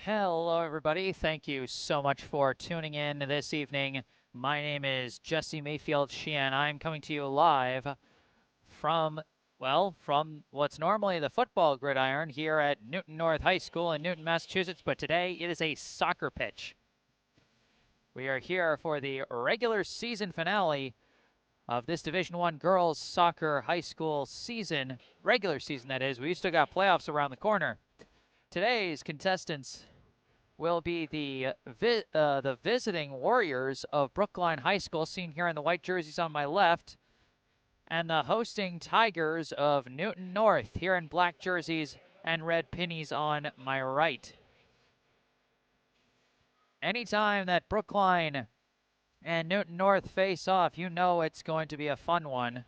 Hello, everybody. Thank you so much for tuning in this evening. My name is Jesse Mayfield-Sheehan. I'm coming to you live from, from what's normally the football gridiron here at Newton North High School in Newton, Massachusetts, but today it is a soccer pitch. We are here for the regular season finale of this Division I girls soccer high school season, regular season that is. We still got playoffs around the corner. Today's contestants will be the visiting Warriors of Brookline High School, seen here in the white jerseys on my left, and the hosting Tigers of Newton North, here in black jerseys and red pennies on my right. Anytime that Brookline and Newton North face off, you know it's going to be a fun one.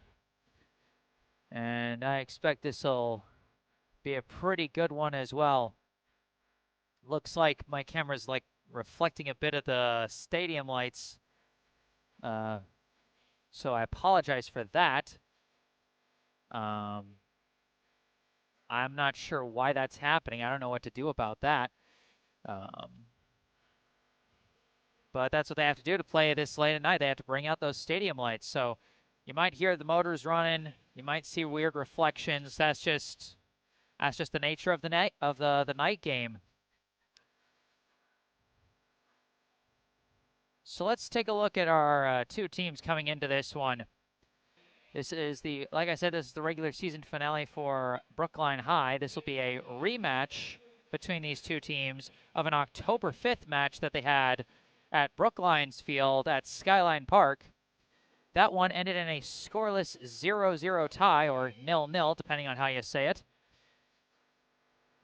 And I expect this will be a pretty good one as well. Looks like my camera's like reflecting a bit of the stadium lights. So I apologize for that. I'm not sure why that's happening. I don't know what to do about that. But that's what they have to do to play this late at night. They have to bring out those stadium lights. So you might hear the motors running. You might see weird reflections. That's just the nature of the night game. So let's take a look at our two teams coming into this one. This is like I said, this is the regular season finale for Brookline High. This will be a rematch between these two teams of an October 5th match that they had at Brookline's field at Skyline Park. That one ended in a scoreless 0-0 tie, or 0-0, depending on how you say it.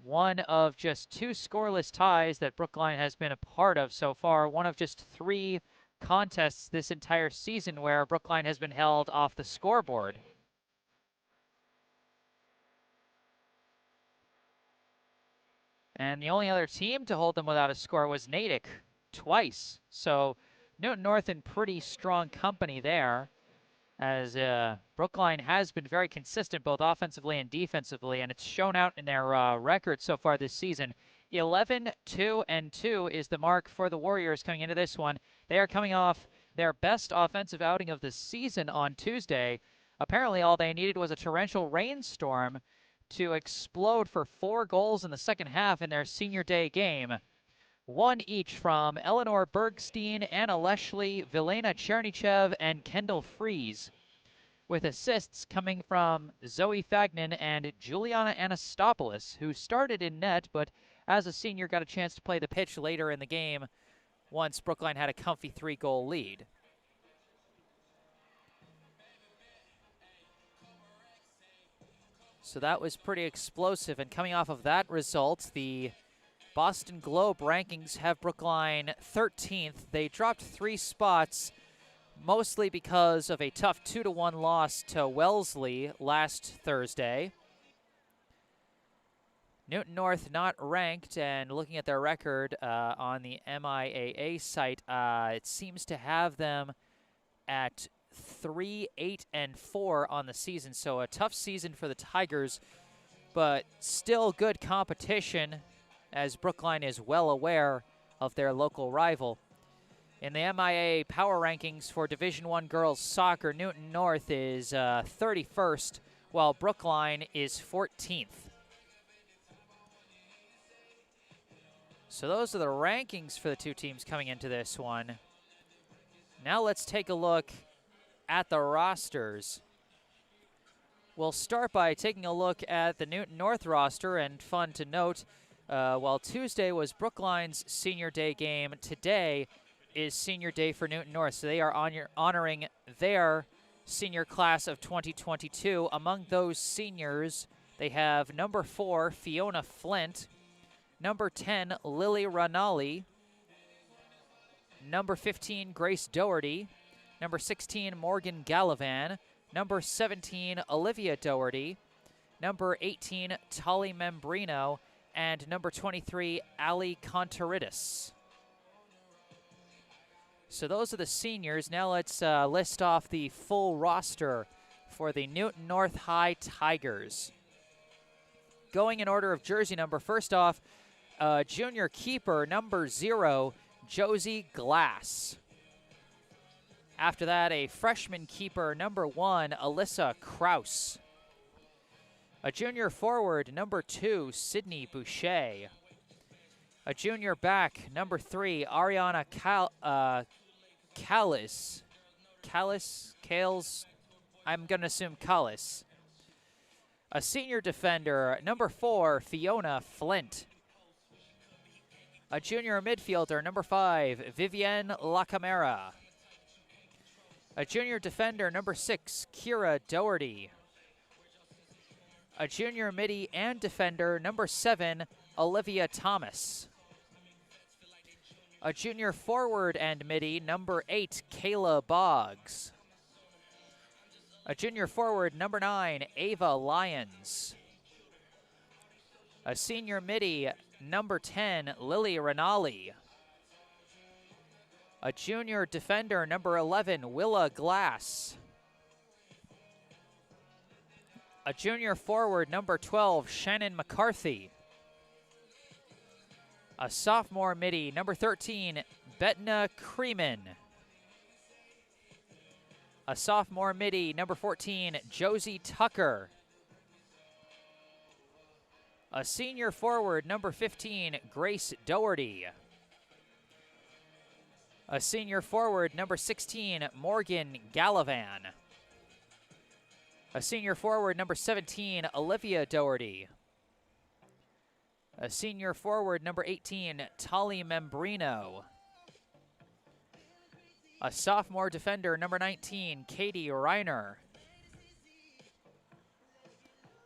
One of just two scoreless ties that Brookline has been a part of so far. One of just three contests this entire season where Brookline has been held off the scoreboard. And the only other team to hold them without a score was Natick twice. So Newton North in pretty strong company there, as Brookline has been very consistent both offensively and defensively, and it's shown out in their record so far this season. 11-2-2 is the mark for the Warriors coming into this one. They are coming off their best offensive outing of the season on Tuesday. Apparently all they needed was a torrential rainstorm to explode for 4 goals in the second half in their senior day game. One each from Eleanor Bergstein, Anna Leshley, Vilena Chernychev, and Kendall Fries, with assists coming from Zoe Fagnan and Juliana Anastopoulos, who started in net, but as a senior got a chance to play the pitch later in the game once Brookline had a comfy 3-goal lead. So that was pretty explosive, and coming off of that result, the Boston Globe rankings have Brookline 13th. They dropped 3 spots, mostly because of a tough 2-1 loss to Wellesley last Thursday. Newton North not ranked, and looking at their record on the MIAA site, it seems to have them at 3-8-4 on the season. So a tough season for the Tigers, but still good competition, as Brookline is well aware of their local rival. In the MIA power rankings for Division I girls soccer, Newton North is 31st, while Brookline is 14th. So those are the rankings for the two teams coming into this one. Now let's take a look at the rosters. We'll start by taking a look at the Newton North roster, and fun to note, while Tuesday was Brookline's senior day game, today is senior day for Newton North. So they are honoring their senior class of 2022. Among those seniors, they have number 4, Fiona Flint, number 10, Lily Ranali, number 15, Grace Doherty, number 16, Morgan Gallivan, number 17, Olivia Doherty, number 18, Tali Membrino, and number 23, Ali Contaridis. So those are the seniors. Now let's list off the full roster for the Newton North High Tigers. Going in order of jersey number, first off, junior keeper, number 0, Josie Glass. After that, a freshman keeper, number 1, Alyssa Kraus. A junior forward, number 2, Sydney Boucher. A junior back, number 3, Ariana Kales, I'm going to assume Callis. A senior defender, number 4, Fiona Flint. A junior midfielder, number 5, Vivienne Lacamera. A junior defender, number 6, Kira Doherty. A junior midi and defender, number 7, Olivia Thomas. A junior forward and midi, number 8, Kayla Boggs. A junior forward, number 9, Ava Lyons. A senior midi, number 10, Lily Rinaldi. A junior defender, number 11, Willa Glass. A junior forward, number 12, Shannon McCarthy. A sophomore midi, number 13, Betna Creeman. A sophomore midi, number 14, Josie Tucker. A senior forward, number 15, Grace Doherty. A senior forward, number 16, Morgan Gallivan. A senior forward, number 17, Olivia Doherty. A senior forward, number 18, Tali Membrino. A sophomore defender, number 19, Katie Reiner.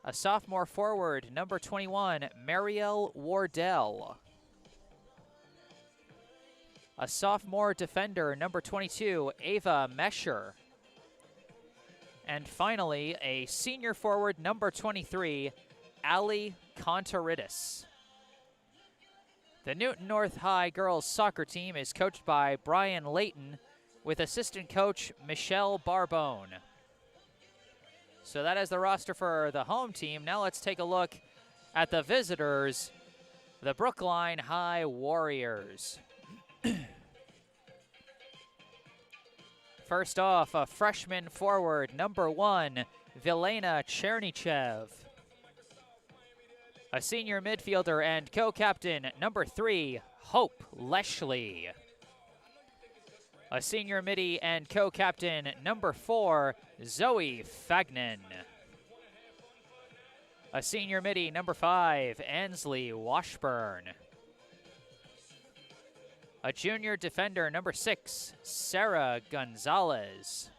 A sophomore forward, number 21, Marielle Wardell. A sophomore defender, number 22, Ava Mesher. And finally, a senior forward, number 23, Ali Contaridis. The Newton North High girls soccer team is coached by Brian Layton with assistant coach Michelle Barbone. So that is the roster for the home team. Now let's take a look at the visitors, the Brookline High Warriors. First off, a freshman forward, number 1, Vilena Chernichev. A senior midfielder and co-captain, number 3, Hope Leshley. A senior midi and co-captain, number 4, Zoe Fagnan. A senior midi, number 5, Ansley Washburn. A junior defender, number 6, Sarah Gonzalez.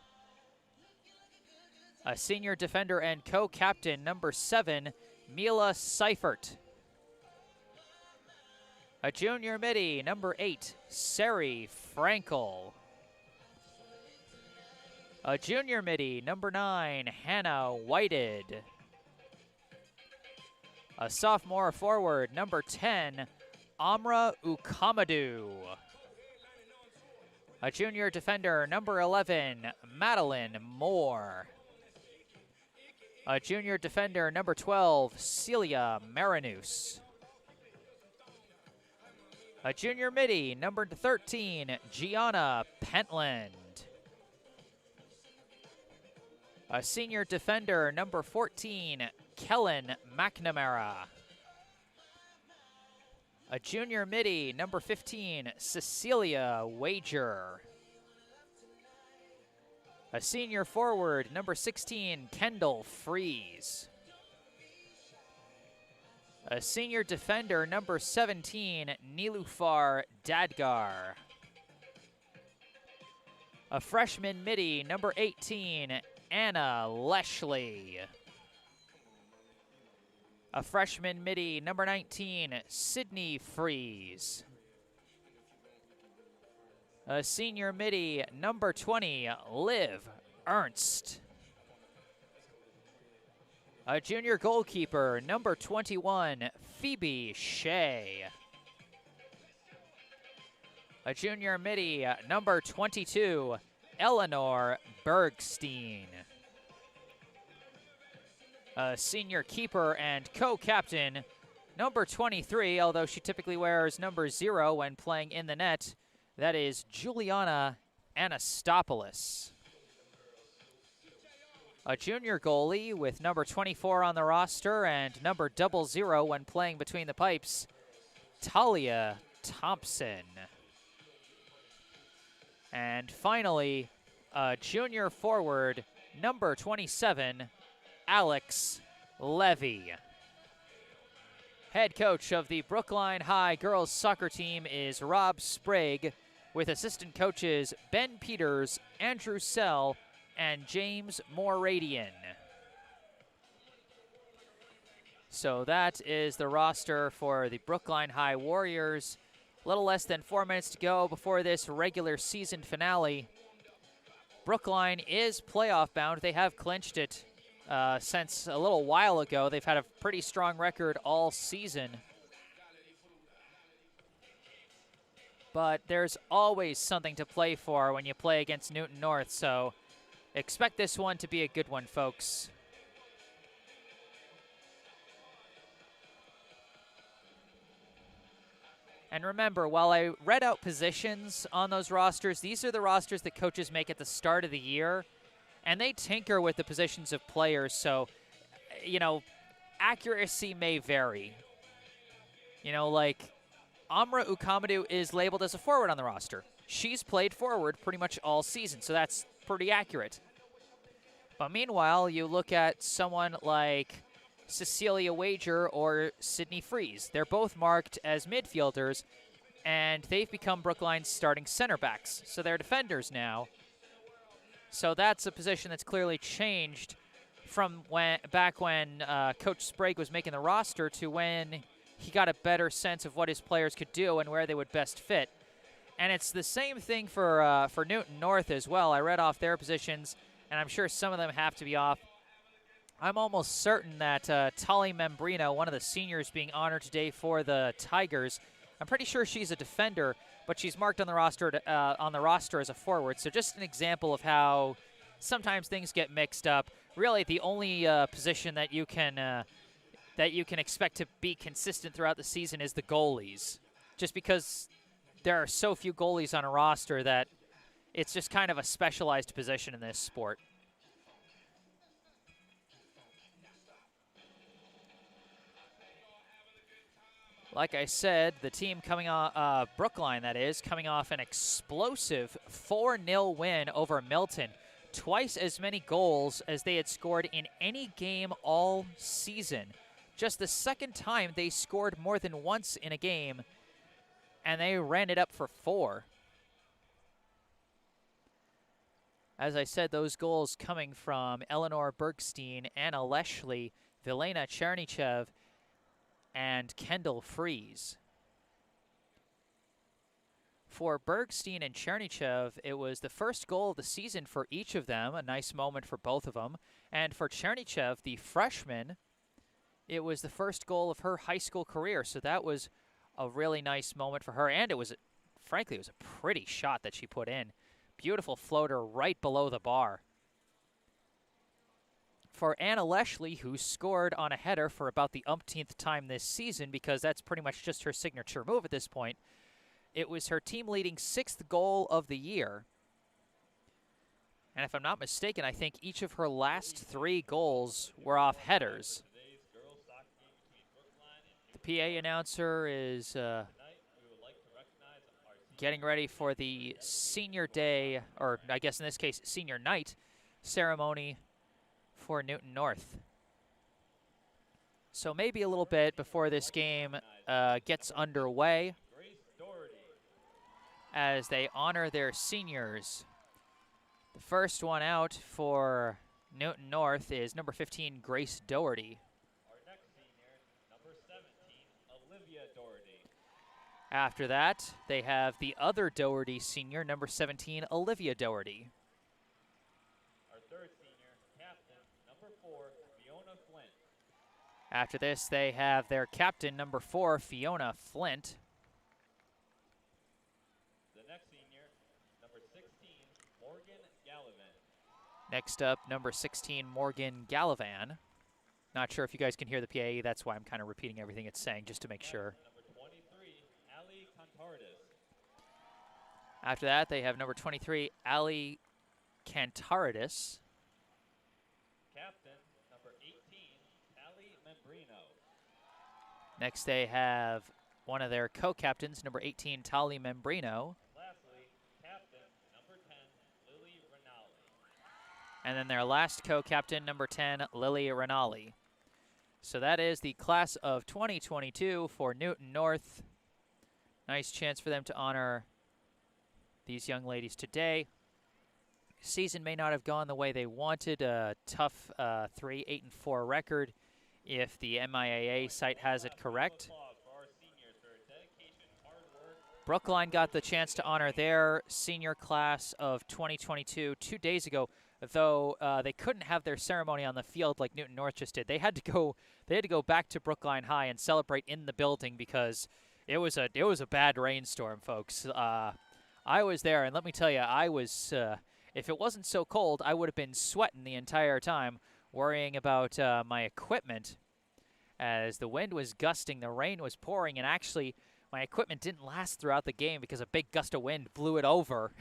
A senior defender and co-captain, number 7, Mila Seifert. A junior midi, number 8, Sari Frankel. A junior midi, number 9, Hannah Whited. A sophomore forward, number 10, Amra Ukamadu. A junior defender, number 11, Madeline Moore. A junior defender, number 12, Celia Marinus. A junior midi, number 13, Gianna Pentland. A senior defender, number 14, Kellen McNamara. A junior midi, number 15, Cecilia Wager. A senior forward, number 16, Kendall Freeze. A senior defender, number 17, Nilufar Dadgar. A freshman midi, number 18, Anna Leshley. A freshman midi, number 19, Sydney Freeze. A senior midi, number 20, Liv Ernst. A junior goalkeeper, number 21, Phoebe Shea. A junior midi, number 22, Eleanor Bergstein. A senior keeper and co-captain, Number 23, although she typically wears number 0 when playing in the net, that is Juliana Anastopoulos. A junior goalie with number 24 on the roster and number 00 when playing between the pipes, Talia Thompson. And finally, a junior forward, number 27, Alex Levy. Head coach of the Brookline High girls soccer team is Rob Sprague, with assistant coaches Ben Peters, Andrew Sell, and James Moradian. So that is the roster for the Brookline High Warriors. A little less than 4 minutes to go before this regular season finale. Brookline is playoff bound. They have clinched it since a little while ago. They've had a pretty strong record all season. But there's always something to play for when you play against Newton North, so expect this one to be a good one, folks. And remember, while I read out positions on those rosters, these are the rosters that coaches make at the start of the year, and they tinker with the positions of players, so, you know, accuracy may vary. You know, like, Amra Ukamadu is labeled as a forward on the roster. She's played forward pretty much all season, so that's pretty accurate. But meanwhile, you look at someone like Cecilia Wager or Sydney Freeze. They're both marked as midfielders, and they've become Brookline's starting center backs. So they're defenders now. So that's a position that's clearly changed from back when Coach Sprague was making the roster to when he got a better sense of what his players could do and where they would best fit. And it's the same thing for Newton North as well. I read off their positions, and I'm sure some of them have to be off. I'm almost certain that Tali Membrino, one of the seniors being honored today for the Tigers, I'm pretty sure she's a defender, but she's marked on the roster as a forward. So just an example of how sometimes things get mixed up. Really, the only position that you can expect to be consistent throughout the season is the goalies, just because there are so few goalies on a roster that it's just kind of a specialized position in this sport. Like I said, the team coming off, Brookline that is, coming off an explosive 4-0 win over Milton. Twice as many goals as they had scored in any game all season. Just the second time they scored more than once in a game, and they ran it up for 4. As I said, those goals coming from Eleanor Bergstein, Anna Leshley, Vilena Chernychev, and Kendall Freeze. For Bergstein and Chernychev, it was the first goal of the season for each of them, a nice moment for both of them. And for Chernychev, the freshman, it was the first goal of her high school career, so that was a really nice moment for her. And it was, frankly, it was a pretty shot that she put in. Beautiful floater right below the bar. For Anna Leshley, who scored on a header for about the umpteenth time this season, because that's pretty much just her signature move at this point, it was her team-leading 6th goal of the year. And if I'm not mistaken, I think each of her last 3 goals were off headers. The PA announcer is getting ready for the senior day, or I guess in this case, senior night ceremony for Newton North. So maybe a little bit before this game gets underway as they honor their seniors. The first one out for Newton North is number 15, Grace Doherty. Our next senior, number 17, Olivia Doherty. After that, they have the other Doherty senior, number 17, Olivia Doherty. Our third senior, captain, number 4, Fiona Flint. After this, they have their captain, number 4, Fiona Flint. The next senior, number 16, Morgan Gallivan. Next up, number 16, Morgan Gallivan. Not sure if you guys can hear the PA. That's why I'm kind of repeating everything it's saying just to make sure. Number 23, Ali Contardis. After that, they have number 23, Ali Cantaridis. Captain, number 18, Tally Membrino. Next, they have one of their co-captains, number 18, Tali Membrino. Lastly, captain, number 10, Lily Rinaldi. And then their last co-captain, number 10, Lily Rinaldi. So that is the class of 2022 for Newton North. Nice chance for them to honor these young ladies today. Season may not have gone the way they wanted. A tough 3-8-4 record if the MIAA site has it correct. Brookline got the chance to honor their senior class of 2022 2 days ago, though they couldn't have their ceremony on the field like Newton North just did. They had to go back to Brookline High and celebrate in the building because it was a bad rainstorm, folks. I was there, and let me tell you, I was if it wasn't so cold, I would have been sweating the entire time, worrying about my equipment. As the wind was gusting, the rain was pouring, and actually my equipment didn't last throughout the game because a big gust of wind blew it over,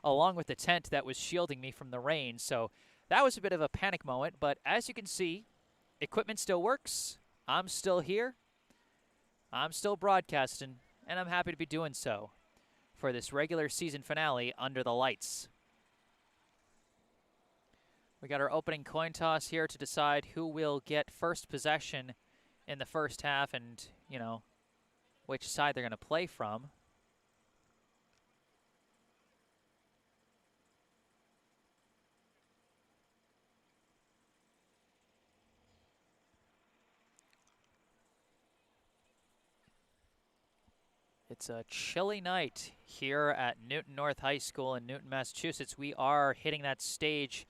along with the tent that was shielding me from the rain. So that was a bit of a panic moment, but as you can see, equipment still works. I'm still here. I'm still broadcasting, and I'm happy to be doing so for this regular season finale under the lights. We got our opening coin toss here to decide who will get first possession in the first half and, you know, which side they're going to play from. It's a chilly night here at Newton North High School in Newton, Massachusetts. We are hitting that stage,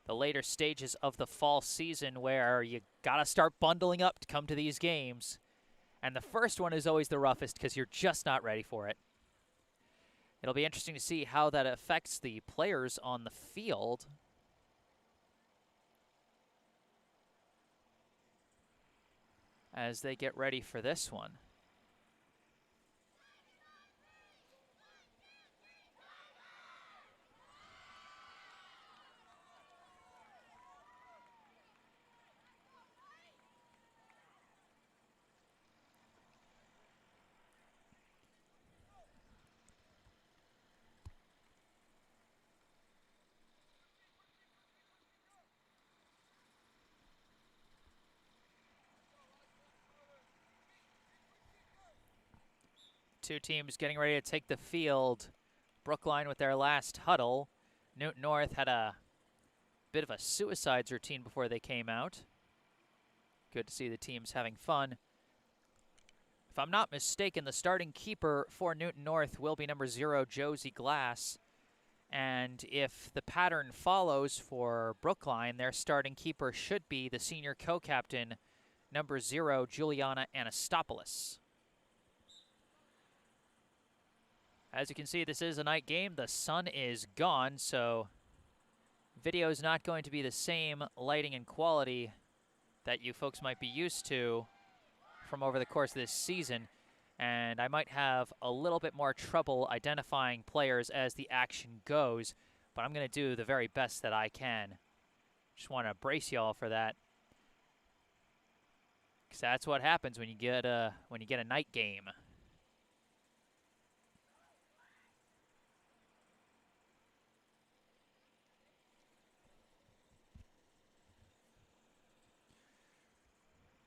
the later stages of the fall season, where you gotta start bundling up to come to these games. And the first one is always the roughest because you're just not ready for it. It'll be interesting to see how that affects the players on the field. As they get ready for this one. Two teams getting ready to take the field. Brookline with their last huddle. Newton North had a bit of a suicides routine before they came out. Good to see the teams having fun. If I'm not mistaken, the starting keeper for Newton North will be number 0, Josie Glass. And if the pattern follows for Brookline, their starting keeper should be the senior co-captain, number 0, Juliana Anastopoulos. As you can see, this is a night game. The sun is gone, so video is not going to be the same lighting and quality that you folks might be used to from over the course of this season. And I might have a little bit more trouble identifying players as the action goes, but I'm going to do the very best that I can. Just want to brace y'all for that, because that's what happens when you get a night game.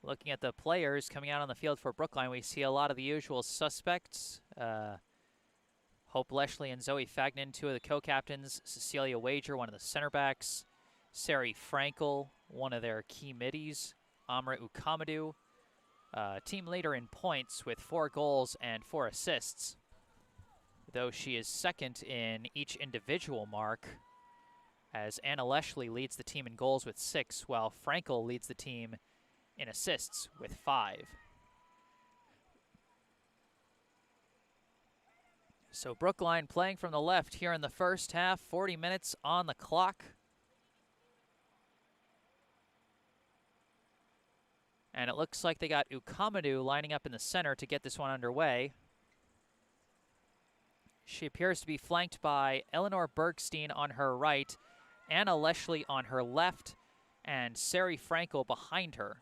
Looking at the players coming out on the field for Brookline, we see a lot of the usual suspects. Hope Leshley and Zoe Fagnan, two of the co-captains. Cecilia Wager, one of the center backs. Sari Frankel, one of their key middies. Amra Ukamadu, team leader in points with 4 goals and 4 assists, though she is second in each individual mark, as Anna Leshley leads the team in goals with 6, while Frankel leads the team in assists with 5. So Brookline playing from the left here in the first half, 40 minutes on the clock. And it looks like they got Ukamadu lining up in the center to get this one underway. She appears to be flanked by Eleanor Bergstein on her right, Anna Leshley on her left, and Sari Frankel behind her.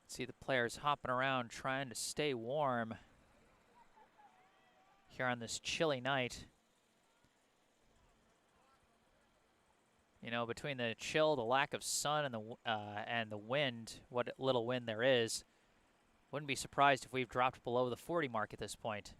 See the players hopping around trying to stay warm here on this chilly night. You know, between the chill, the lack of sun, and the wind, what little wind there is, wouldn't be surprised if we've dropped below the 40 mark at this point.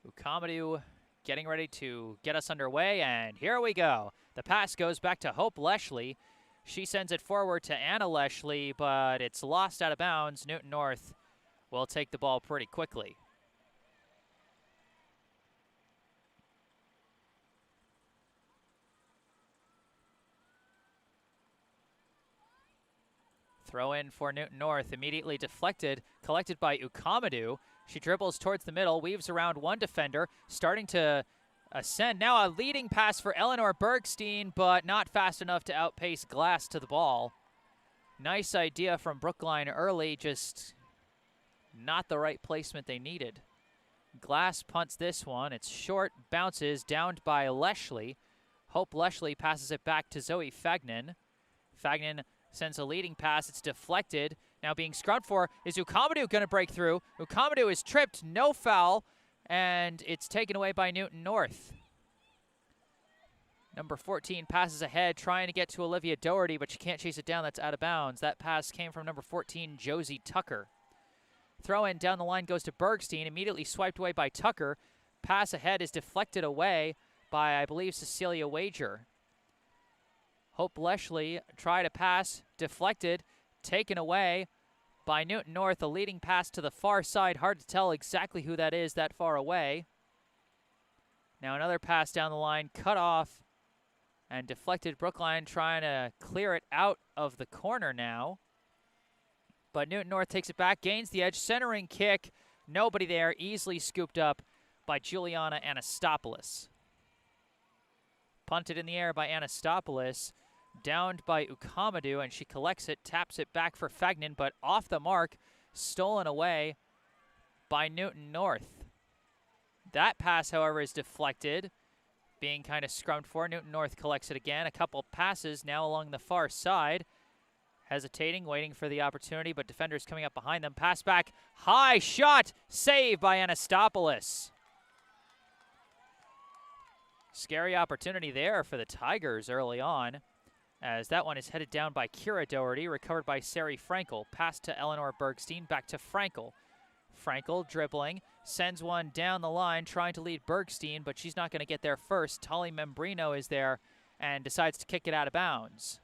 Ukamadu getting ready to get us underway, and here we go. The pass goes back to Hope Leshley. She sends it forward to Anna Leshley, but it's lost out of bounds. Newton North will take the ball pretty quickly. Throw in for Newton North, immediately deflected, collected by Ukamadu. She dribbles towards the middle, weaves around one defender, starting to ascend. Now a leading pass for Eleanor Bergstein, but not fast enough to outpace Glass to the ball. Nice idea from Brookline early, just not the right placement they needed. Glass punts this one. It's short, bounces, downed by Leshley. Hope Leshley passes it back to Zoe Fagnan. Fagnan sends a leading pass. It's deflected. Now being scrubbed for. Is Ukamadu going to break through? Ukamadu is tripped. No foul. And it's taken away by Newton North. Number 14 passes ahead, trying to get to Olivia Doherty, but she can't chase it down. That's out of bounds. That pass came from number 14, Josie Tucker. Throw in down the line goes to Bergstein, immediately swiped away by Tucker. Pass ahead is deflected away by, I believe, Cecilia Wager. Hope Leshley tried a pass, deflected, taken away by Newton North. A leading pass to the far side. Hard to tell exactly who that is that far away. Now another pass down the line, cut off and deflected. Brookline trying to clear it out of the corner now. But Newton North takes it back, gains the edge, centering kick. Nobody there, easily scooped up by Juliana Anastopoulos. Punted in the air by Anastopoulos, downed by Ukamadu, and she collects it, taps it back for Fagnan, but off the mark, stolen away by Newton North. That pass, however, is deflected, being kind of scrummed for. Newton North collects it again. A couple passes now along the far side. Hesitating, waiting for the opportunity, but defenders coming up behind them. Pass back, high shot, save by Anastopoulos. Scary opportunity there for the Tigers early on, as that one is headed down by Kira Doherty, recovered by Sari Frankel. Pass to Eleanor Bergstein, back to Frankel. Frankel dribbling, sends one down the line, trying to lead Bergstein, but she's not going to get there first. Tali Membrino is there and decides to kick it out of bounds.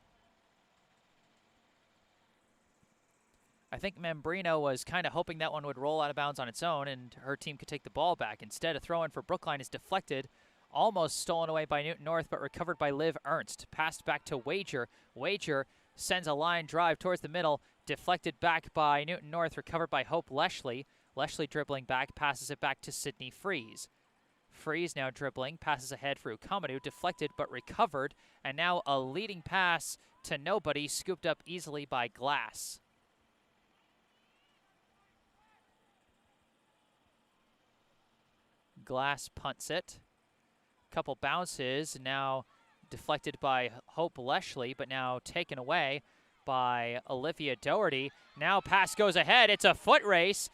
I think Membrino was kind of hoping that one would roll out of bounds on its own and her team could take the ball back. Instead, a throw-in for Brookline is deflected, almost stolen away by Newton North, but recovered by Liv Ernst. Passed back to Wager. Wager sends a line drive towards the middle, deflected back by Newton North, recovered by Hope Leshley. Leshley dribbling back, passes it back to Sydney Freeze. Freeze now dribbling, passes ahead for Ukamadu, deflected but recovered, and now a leading pass to nobody, scooped up easily by Glass. Glass punts it. Couple bounces, now deflected by Hope Leshley, but now taken away by Olivia Doherty. Now pass goes ahead. It's a foot race.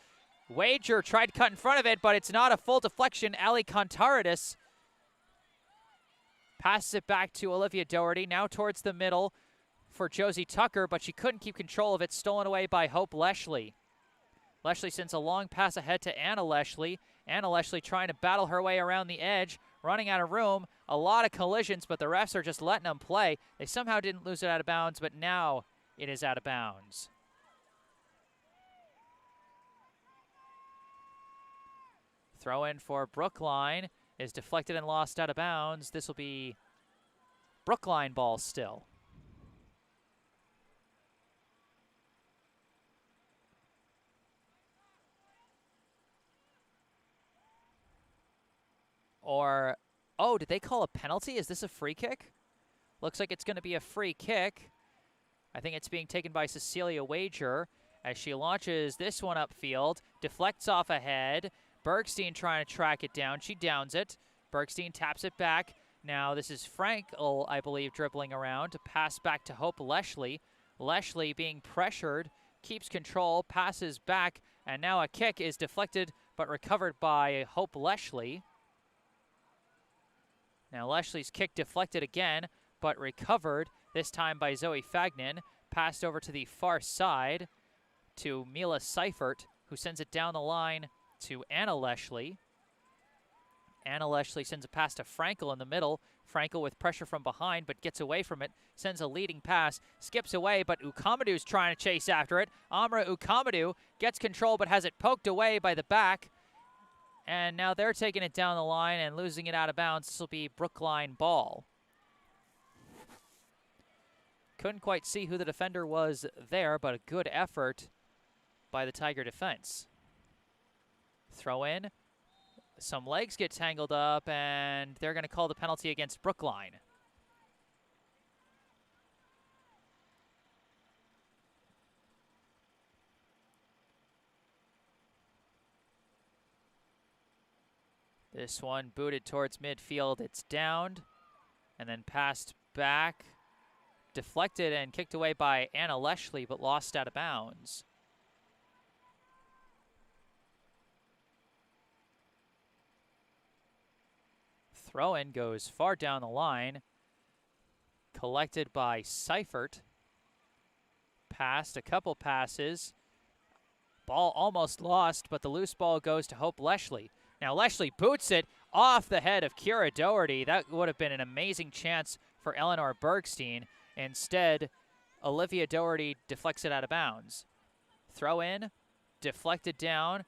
Wager tried to cut in front of it, but it's not a full deflection. Ali Contaridis passes it back to Olivia Doherty, now towards the middle for Josie Tucker, but she couldn't keep control of it, stolen away by Hope Leshley. Leshley sends a long pass ahead to Anna Leshley. Anna Leshley trying to battle her way around the edge, running out of room. A lot of collisions, but the refs are just letting them play. They somehow didn't lose it out of bounds, but now it is out of bounds. Throw in for Brookline is deflected and lost out of bounds. This will be Brookline ball still. Or, oh, did they call a penalty? Is this a free kick? Looks like it's going to be a free kick. I think it's being taken by Cecilia Wager as she launches this one upfield, deflects off ahead. Bergstein trying to track it down. She downs it. Bergstein taps it back. Now this is Frankel, I believe, dribbling around to pass back to Hope Leshley. Leshley being pressured, keeps control, passes back, and now a kick is deflected but recovered by Hope Leshley. Now Leshley's kick deflected again, but recovered, this time by Zoe Fagnan. Passed over to the far side to Mila Seifert, who sends it down the line to Anna Leshley. Anna Leshley sends a pass to Frankel in the middle. Frankel with pressure from behind, but gets away from it. Sends a leading pass, skips away, but Ukamadu's trying to chase after it. Amra Ukamadu gets control, but has it poked away by the back. And now they're taking it down the line and losing it out of bounds. This will be Brookline ball. Couldn't quite see who the defender was there, but a good effort by the Tiger defense. Throw in. Some legs get tangled up, and they're going to call the penalty against Brookline. This one booted towards midfield. It's downed, and then passed back. Deflected and kicked away by Anna Leshley, but lost out of bounds. Throw-in goes far down the line. Collected by Seifert. Passed a couple passes. Ball almost lost, but the loose ball goes to Hope Leshley. Now Leshley boots it off the head of Kira Doherty. That would have been an amazing chance for Eleanor Bergstein. Instead, Olivia Doherty deflects it out of bounds. Throw in, deflected down,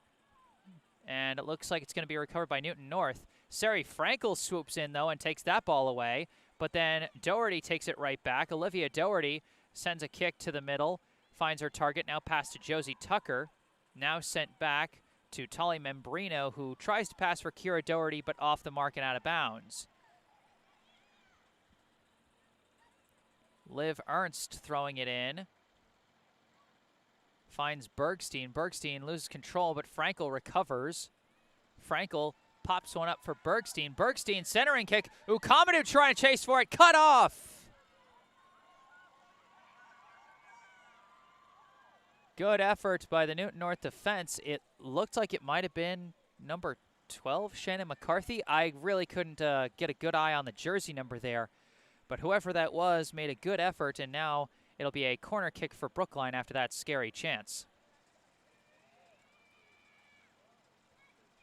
and it looks like it's going to be recovered by Newton North. Sari Frankel swoops in, though, and takes that ball away, but then Doherty takes it right back. Olivia Doherty sends a kick to the middle, finds her target, now passed to Josie Tucker, now sent back to Tali Membrino, who tries to pass for Kira Doherty, but off the mark and out of bounds. Liv Ernst throwing it in. Finds Bergstein. Bergstein loses control, but Frankel recovers. Frankel pops one up for Bergstein. Bergstein centering kick. Ukamadu trying to chase for it. Cut off. Good effort by the Newton North defense. It looked like it might have been number 12, Shannon McCarthy. I really couldn't get a good eye on the jersey number there. But whoever that was made a good effort, and now it'll be a corner kick for Brookline after that scary chance.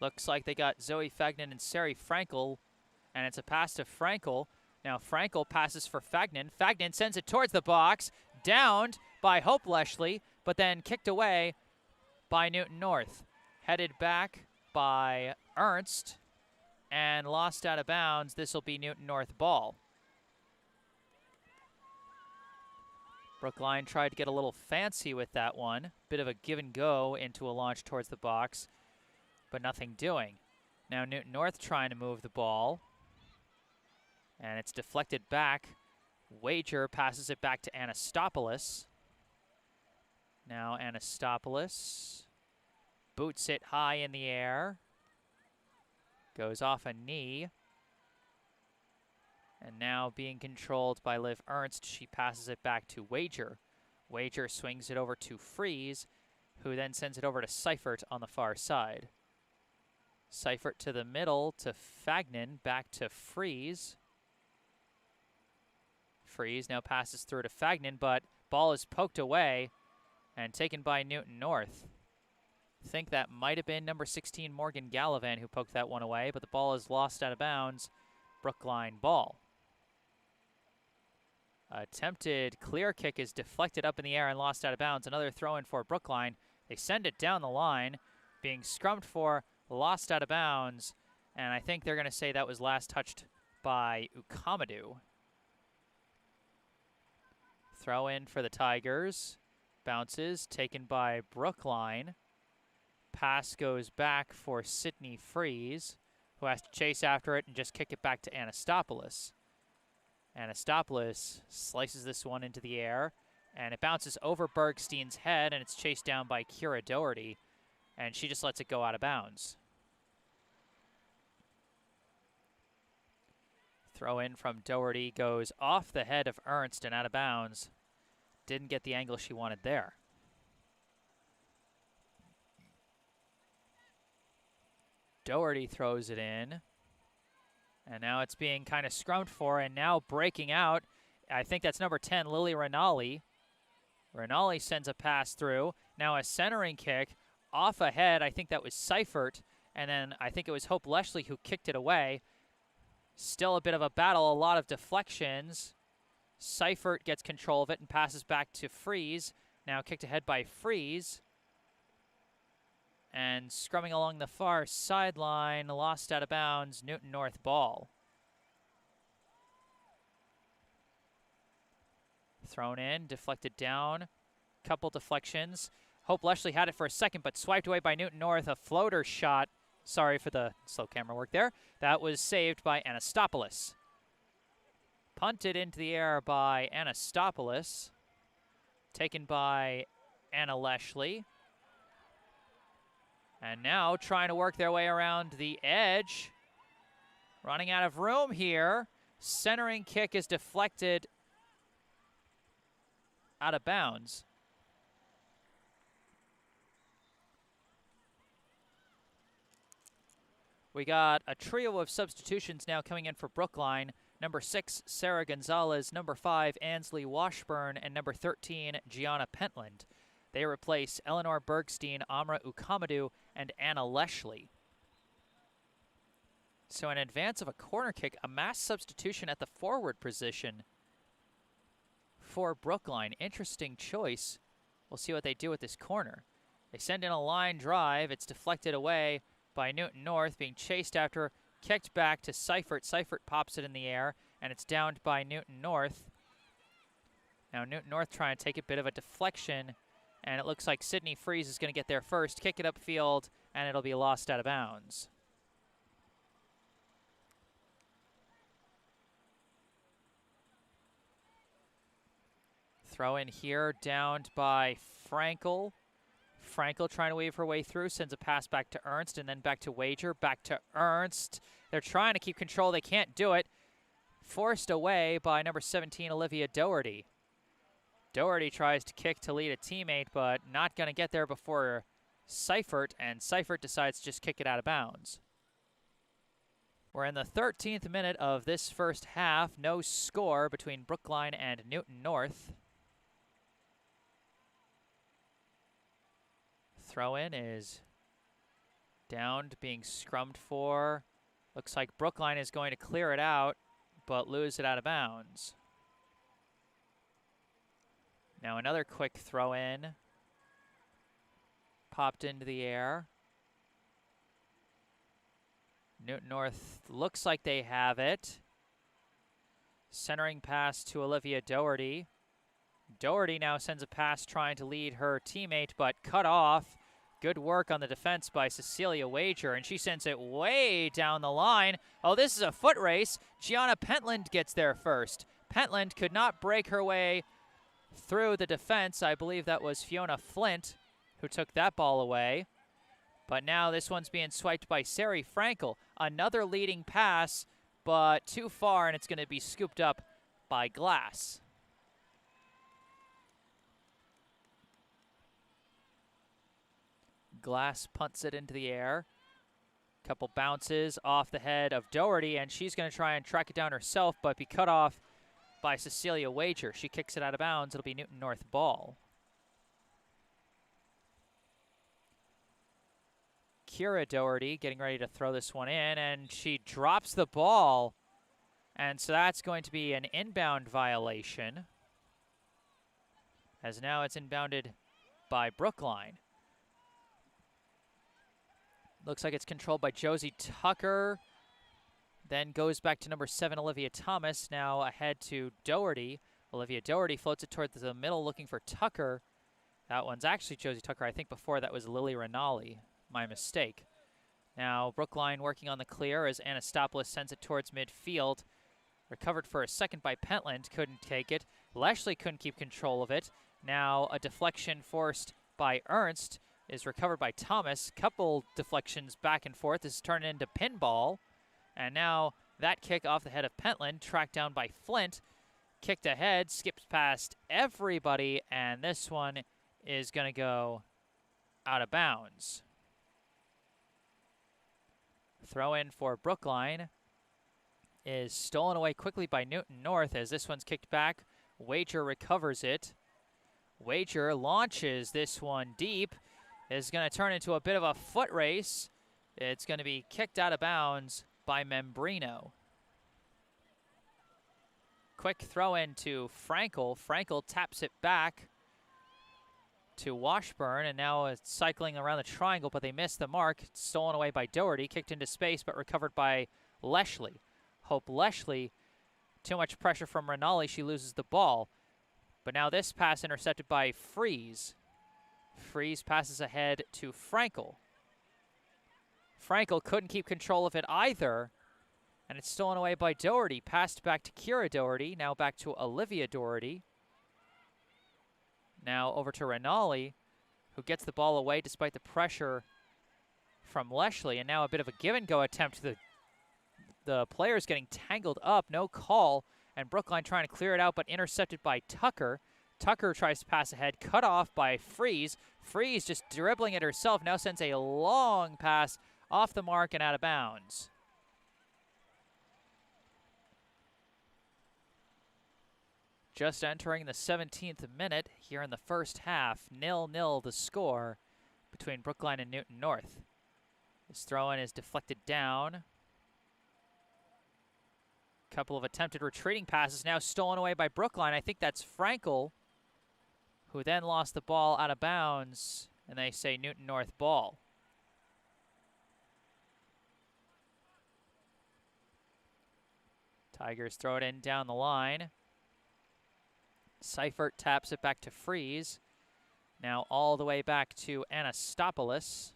Looks like they got Zoe Fagnan and Sari Frankel, and it's a pass to Frankel. Now Frankel passes for Fagnan. Fagnan sends it towards the box, downed by Hope Leshley, but then kicked away by Newton North. Headed back by Ernst, and lost out of bounds. This will be Newton North ball. Brookline tried to get a little fancy with that one. Bit of a give and go into a launch towards the box, but nothing doing. Now Newton North trying to move the ball, and it's deflected back. Wager passes it back to Anastopoulos. Now Anastopoulos boots it high in the air. Goes off a knee. And now being controlled by Liv Ernst, she passes it back to Wager. Wager swings it over to Freeze, who then sends it over to Seifert on the far side. Seifert to the middle to Fagnan, back to Freeze. Freeze now passes through to Fagnan, but ball is poked away and taken by Newton North. I think that might have been number 16, Morgan Gallivan, who poked that one away, but the ball is lost out of bounds. Brookline ball. Attempted clear kick is deflected up in the air and lost out of bounds. Another throw-in for Brookline. They send it down the line, being scrubbed for, lost out of bounds, and I think they're going to say that was last touched by Ukamadu. Throw in for the Tigers. Bounces, taken by Brookline. Pass goes back for Sydney Freeze, who has to chase after it and just kick it back to Anastopoulos. Anastopoulos slices this one into the air, and it bounces over Bergstein's head, and it's chased down by Kira Doherty, and she just lets it go out of bounds. Throw in from Doherty goes off the head of Ernst and out of bounds. Didn't get the angle she wanted there. Doherty throws it in. And now it's being kind of scrummed for, and now breaking out. I think that's number 10, Lily Rinaldi. Rinaldi sends a pass through. Now a centering kick off ahead. I think that was Seifert. And then I think it was Hope Leshley who kicked it away. Still a bit of a battle, a lot of deflections. Seifert gets control of it and passes back to Freeze. Now kicked ahead by Freeze. And scrumming along the far sideline, lost out of bounds, Newton North ball. Thrown in, deflected down, couple deflections. Hope Leshley had it for a second, but swiped away by Newton North. A floater shot. Sorry for the slow camera work there. That was saved by Anastopoulos. Punted into the air by Anastopoulos. Taken by Anna Leshley. And now trying to work their way around the edge. Running out of room here. Centering kick is deflected out of bounds. We got a trio of substitutions now coming in for Brookline. Number 6, Sarah Gonzalez. Number 5, Ansley Washburn. And number 13, Gianna Pentland. They replace Eleanor Bergstein, Amra Ukamadu, and Anna Leshley. So in advance of a corner kick, a mass substitution at the forward position for Brookline. Interesting choice. We'll see what they do with this corner. They send in a line drive. It's deflected away by Newton North, being chased after, kicked back to Seifert. Seifert pops it in the air, and it's downed by Newton North. Now Newton North trying to take a bit of a deflection, and it looks like Sydney Freeze is going to get there first, kick it upfield, and it'll be lost out of bounds. Throw in here, downed by Frankel. Frankel trying to weave her way through, sends a pass back to Ernst, and then back to Wager, back to Ernst. They're trying to keep control. They can't do it. Forced away by number 17, Olivia Doherty. Doherty tries to kick to lead a teammate, but not going to get there before Seifert, and Seifert decides to just kick it out of bounds. We're in the 13th minute of this first half. No score between Brookline and Newton North. Throw-in is downed, being scrummed for. Looks like Brookline is going to clear it out, but lose it out of bounds. Now another quick throw-in. Popped into the air. Newton North looks like they have it. Centering pass to Olivia Doherty. Doherty now sends a pass trying to lead her teammate, but cut off. Good work on the defense by Cecilia Wager, and she sends it way down the line. Oh, this is a foot race. Gianna Pentland gets there first. Pentland could not break her way through the defense. I believe that was Fiona Flint who took that ball away. But now this one's being swiped by Sari Frankel. Another leading pass, but too far, and it's going to be scooped up by Glass. Glass punts it into the air. Couple bounces off the head of Doherty, and she's going to try and track it down herself, but be cut off by Cecilia Wager. She kicks it out of bounds. It'll be Newton North ball. Kira Doherty getting ready to throw this one in, and she drops the ball. And so that's going to be an inbound violation, as now it's inbounded by Brookline. Looks like it's controlled by Josie Tucker. Then goes back to number 7, Olivia Thomas. Now ahead to Doherty. Olivia Doherty floats it towards the middle looking for Tucker. That one's actually Josie Tucker. I think before that was Lily Rinaldi. My mistake. Now Brookline working on the clear as Anastopoulos sends it towards midfield. Recovered for a second by Pentland. Couldn't take it. Leshley couldn't keep control of it. Now a deflection forced by Ernst is recovered by Thomas. Couple deflections back and forth. This is turned into pinball. And now that kick off the head of Pentland, tracked down by Flint. Kicked ahead, skips past everybody, and this one is going to go out of bounds. Throw in for Brookline is stolen away quickly by Newton North as this one's kicked back. Wager recovers it. Wager launches this one deep. Is going to turn into a bit of a foot race. It's going to be kicked out of bounds by Membrino. Quick throw in to Frankel. Frankel taps it back to Washburn, and now it's cycling around the triangle, but they missed the mark. Stolen away by Doherty, kicked into space, but recovered by Leshley. Hope Leshley, too much pressure from Rinaldi, she loses the ball. But now this pass intercepted by Freeze. Freeze passes ahead to Frankel. Frankel couldn't keep control of it either, and it's stolen away by Doherty. Passed back to Kira Doherty, now back to Olivia Doherty. Now over to Rinaldi, who gets the ball away despite the pressure from Leshley, and now a bit of a give-and-go attempt. The players getting tangled up, no call, and Brookline trying to clear it out, but intercepted by Tucker. Tucker tries to pass ahead, cut off by Freeze. Freeze just dribbling it herself, now sends a long pass off the mark and out of bounds. Just entering the 17th minute here in the first half. 0-0 the score between Brookline and Newton North. This throw-in is deflected down. Couple of attempted retreating passes now stolen away by Brookline. I think that's Frankel, who then lost the ball out of bounds, and they say Newton North ball. Tigers throw it in down the line. Seifert taps it back to Freeze. Now all the way back to Anastopoulos.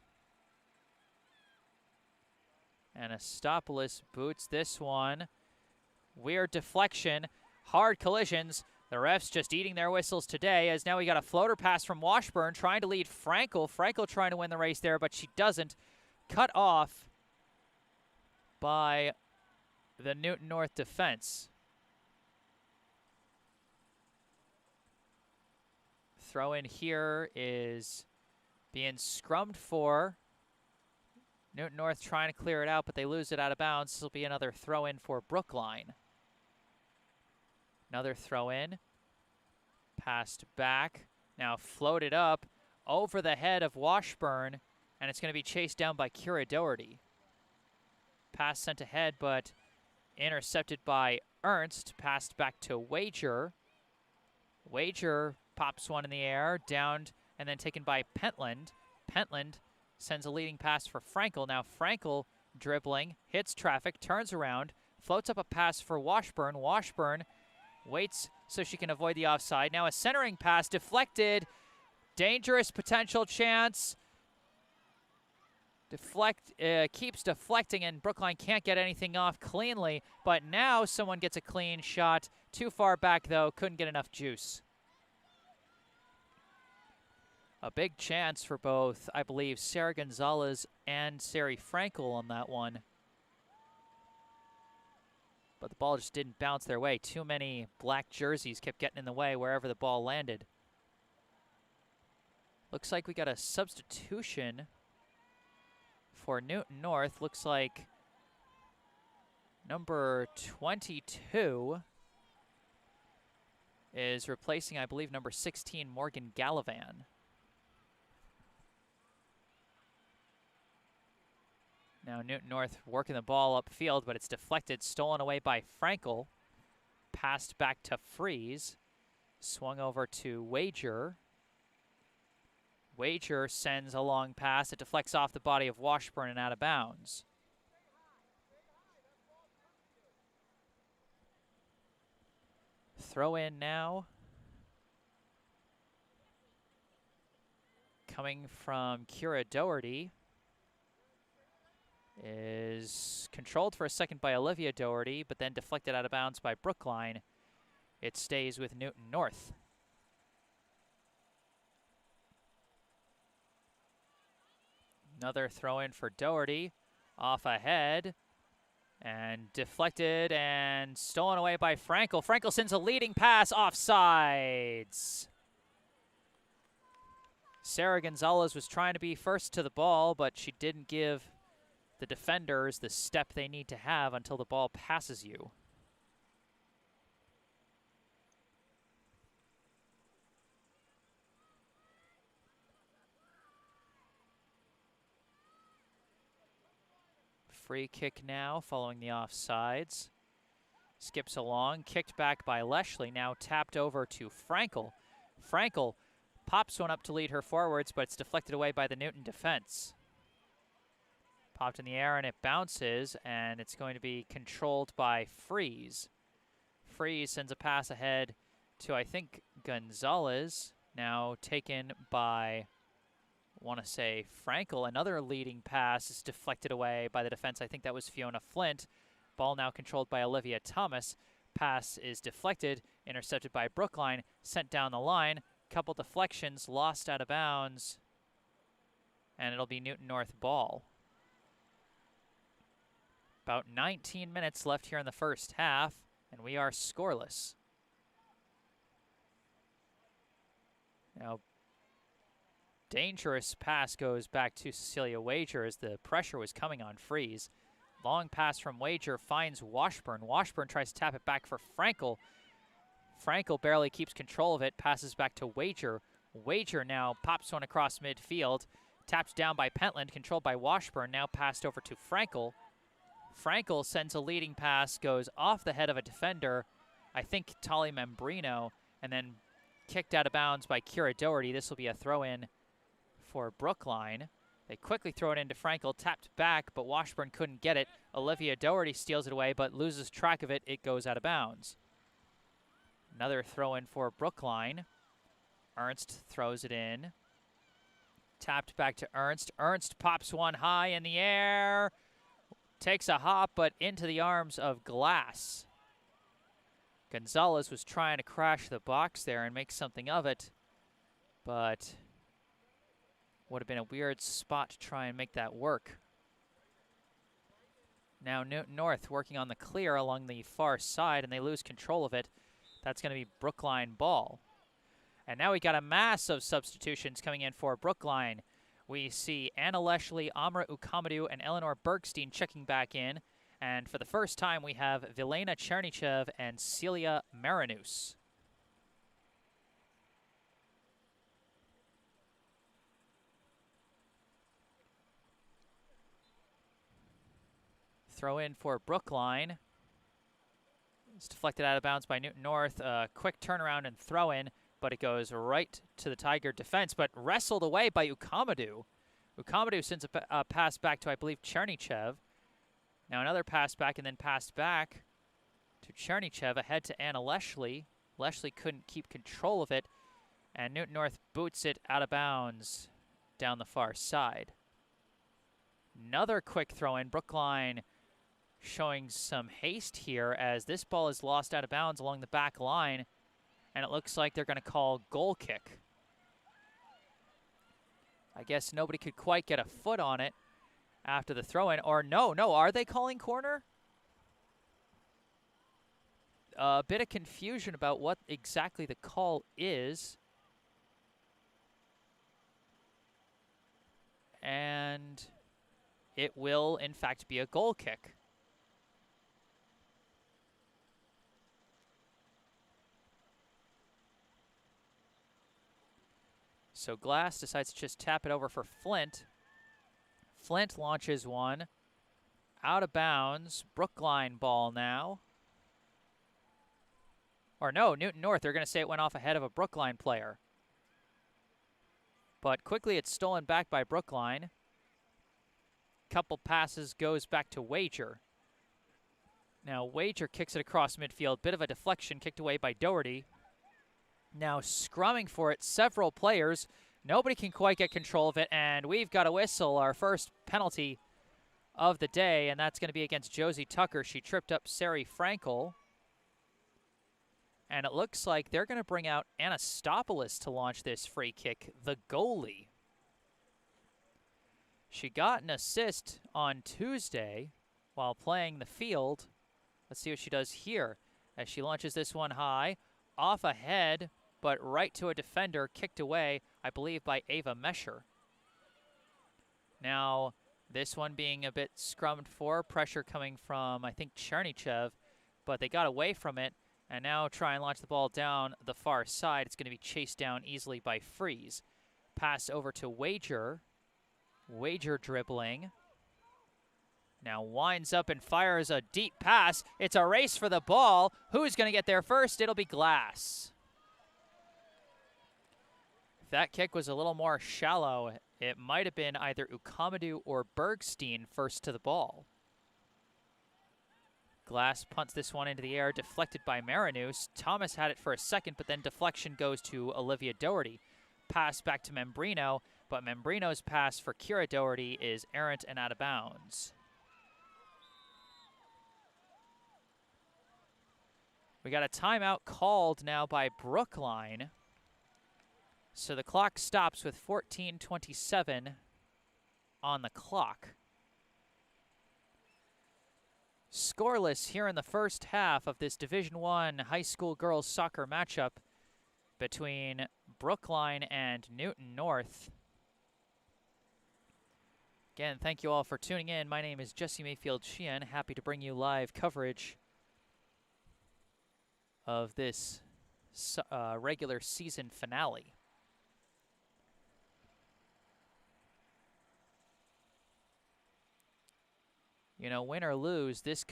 Anastopoulos boots this one. Weird deflection, hard collisions. The refs just eating their whistles today, as now we got a floater pass from Washburn trying to lead Frankel. Frankel trying to win the race there, but she doesn't. Cut off by the Newton North defense. Throw in here is being scrummed for. Newton North trying to clear it out, but they lose it out of bounds. This will be another throw in for Brookline. Another throw in. Passed back. Now floated up over the head of Washburn, and it's going to be chased down by Kira Doherty. Pass sent ahead, but intercepted by Ernst. Passed back to Wager. Wager pops one in the air, downed, and then taken by Pentland. Pentland sends a leading pass for Frankel. Now Frankel dribbling, hits traffic, turns around, floats up a pass for Washburn. Washburn waits so she can avoid the offside. Now a centering pass deflected. Dangerous potential chance. Keeps deflecting, and Brookline can't get anything off cleanly. But now someone gets a clean shot. Too far back, though. Couldn't get enough juice. A big chance for both, I believe, Sarah Gonzalez and Sari Frankel on that one. But the ball just didn't bounce their way. Too many black jerseys kept getting in the way wherever the ball landed. Looks like we got a substitution for Newton North. Looks like number 22 is replacing, I believe, number 16, Morgan Gallivan. Now Newton North working the ball upfield, but it's deflected, stolen away by Frankel. Passed back to Freeze. Swung over to Wager. Wager sends a long pass. It deflects off the body of Washburn and out of bounds. Throw in now. Coming from Kira Doherty. Is controlled for a second by Olivia Doherty, but then deflected out of bounds by Brookline. It stays with Newton North. Another throw in for Doherty. Off ahead. And deflected and stolen away by Frankel. Frankel sends a leading pass offsides. Sarah Gonzalez was trying to be first to the ball, but she didn't give the defenders the step they need to have until the ball passes you. Free kick now following the offsides. Skips along, kicked back by Leshley, now tapped over to Frankel. Frankel pops one up to lead her forwards, but it's deflected away by the Newton defense. Popped in the air and it bounces, and it's going to be controlled by Freeze. Freeze sends a pass ahead to, I think, Gonzalez, now taken by, I want to say, Frankel. Another leading pass is deflected away by the defense. I think that was Fiona Flint. Ball now controlled by Olivia Thomas. Pass is deflected, intercepted by Brookline, sent down the line. Couple deflections, lost out of bounds, and it'll be Newton North ball. About 19 minutes left here in the first half, and we are scoreless. Now, dangerous pass goes back to Cecilia Wager as the pressure was coming on Freeze. Long pass from Wager finds Washburn. Washburn tries to tap it back for Frankel. Frankel barely keeps control of it, passes back to Wager. Wager now pops one across midfield, tapped down by Pentland, controlled by Washburn, now passed over to Frankel. Frankel sends a leading pass, goes off the head of a defender, I think Tali Membrino, and then kicked out of bounds by Kira Doherty. This will be a throw-in for Brookline. They quickly throw it into Frankel, tapped back, but Washburn couldn't get it. Olivia Doherty steals it away, but loses track of it. It goes out of bounds. Another throw-in for Brookline. Ernst throws it in. Tapped back to Ernst. Ernst pops one high in the air. Takes a hop, but into the arms of Glass. Gonzalez was trying to crash the box there and make something of it, but would have been a weird spot to try and make that work. Now Newton North working on the clear along the far side, and they lose control of it. That's going to be Brookline ball. And now we got a mass of substitutions coming in for Brookline. We see Anna Leshley, Amra Ukamadou, and Eleanor Bergstein checking back in. And for the first time, we have Vilena Chernichev and Celia Marinus. Throw in for Brookline. It's deflected out of bounds by Newton North. Quick turnaround and throw in, but it goes right to the Tiger defense, but wrestled away by Ukamadou. Ukamadou sends a pass back to, I believe, Chernichev. Now another pass back and then passed back to Chernichev ahead to Anna Leshley. Leshley couldn't keep control of it, and Newton North boots it out of bounds down the far side. Another quick throw in. Brookline showing some haste here as this ball is lost out of bounds along the back line, and it looks like they're going to call goal kick. I guess nobody could quite get a foot on it after the throw-in. Or no, are they calling corner? A bit of confusion about what exactly the call is. And it will, in fact, be a goal kick. So Glass decides to just tap it over for Flint. Flint launches one out of bounds. Brookline ball now. Or no, Newton North. They're going to say it went off ahead of a Brookline player. But quickly it's stolen back by Brookline. Couple passes goes back to Wager. Now Wager kicks it across midfield. Bit of a deflection kicked away by Doherty. Now scrumming for it, several players. Nobody can quite get control of it, and we've got a whistle, our first penalty of the day, and that's going to be against Josie Tucker. She tripped up Sari Frankel. And it looks like they're going to bring out Anastopoulos to launch this free kick, the goalie. She got an assist on Tuesday while playing the field. Let's see what she does here as she launches this one high, off ahead, but right to a defender, kicked away, I believe, by Ava Mesher. Now, this one being a bit scrummed for, pressure coming from, I think, Chernychev, but they got away from it, and now try and launch the ball down the far side. It's going to be chased down easily by Freeze. Pass over to Wager. Wager dribbling. Now winds up and fires a deep pass. It's a race for the ball. Who's going to get there first? It'll be Glass. If that kick was a little more shallow, it might have been either Ukamadou or Bergstein first to the ball. Glass punts this one into the air, deflected by Marinus. Thomas had it for a second, but then deflection goes to Olivia Doherty. Pass back to Membrino, but Membrino's pass for Kira Doherty is errant and out of bounds. We got a timeout called now by Brookline. So the clock stops with 14:27 on the clock. Scoreless here in the first half of this Division I high school girls soccer matchup between Brookline and Newton North. Again, thank you all for tuning in. My name is Jesse Mayfield-Sheehan. Happy to bring you live coverage of this regular season finale. You know, win or lose, this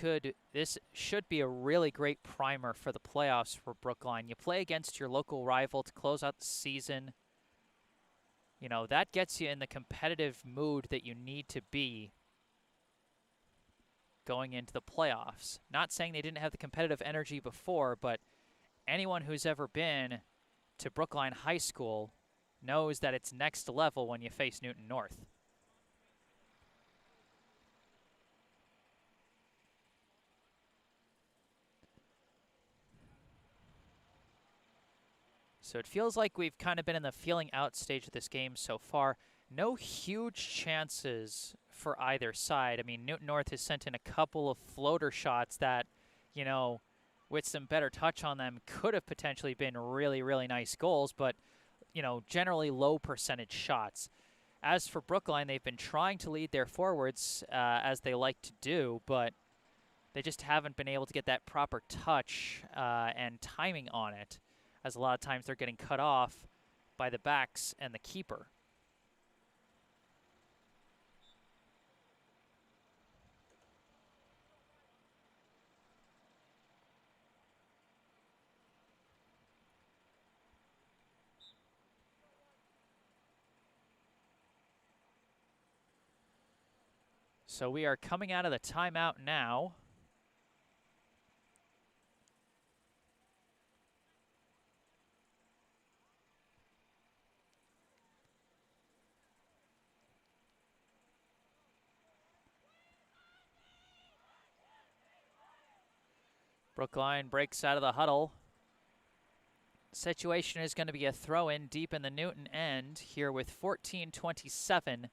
should be a really great primer for the playoffs for Brookline. You play against your local rival to close out the season. You know, that gets you in the competitive mood that you need to be going into the playoffs. Not saying they didn't have the competitive energy before, but anyone who's ever been to Brookline High School knows that it's next level when you face Newton North. So it feels like we've kind of been in the feeling out stage of this game so far. No huge chances for either side. I mean, Newton North has sent in a couple of floater shots that, you know, with some better touch on them could have potentially been really, really nice goals, but, you know, generally low percentage shots. As for Brookline, they've been trying to lead their forwards as they like to do, but they just haven't been able to get that proper touch and timing on it, as a lot of times they're getting cut off by the backs and the keeper. So we are coming out of the timeout now. Brookline breaks out of the huddle. Situation is going to be a throw-in deep in the Newton end here with 14:27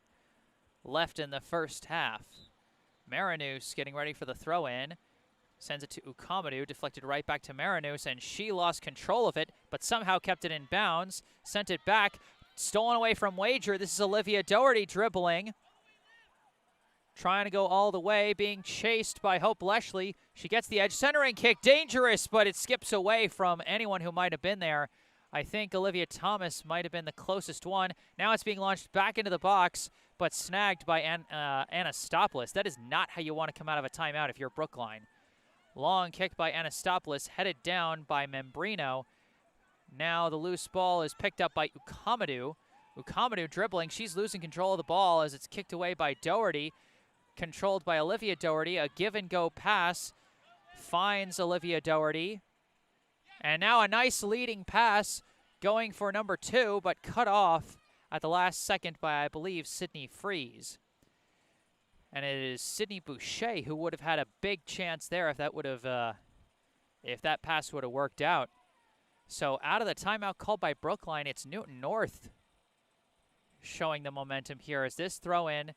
left in the first half. Marinus getting ready for the throw-in. Sends it to Ukamadou, deflected right back to Marinus, and she lost control of it, but somehow kept it in bounds. Sent it back, stolen away from Wager. This is Olivia Doherty dribbling. Trying to go all the way, being chased by Hope Leshley. She gets the edge, centering kick, dangerous, but it skips away from anyone who might have been there. I think Olivia Thomas might have been the closest one. Now it's being launched back into the box, but snagged by Anastopoulos. That is not how you want to come out of a timeout if you're Brookline. Long kick by Anastopoulos, headed down by Membrino. Now the loose ball is picked up by Ukamadou. Ukamadou dribbling. She's losing control of the ball as it's kicked away by Doherty. Controlled by Olivia Doherty. A give-and-go pass finds Olivia Doherty. And now a nice leading pass going for number 2, but cut off at the last second by, I believe, Sydney Freeze. And it is Sydney Boucher who would have had a big chance there if that pass would have worked out. So out of the timeout called by Brookline, it's Newton North showing the momentum here as this throw-in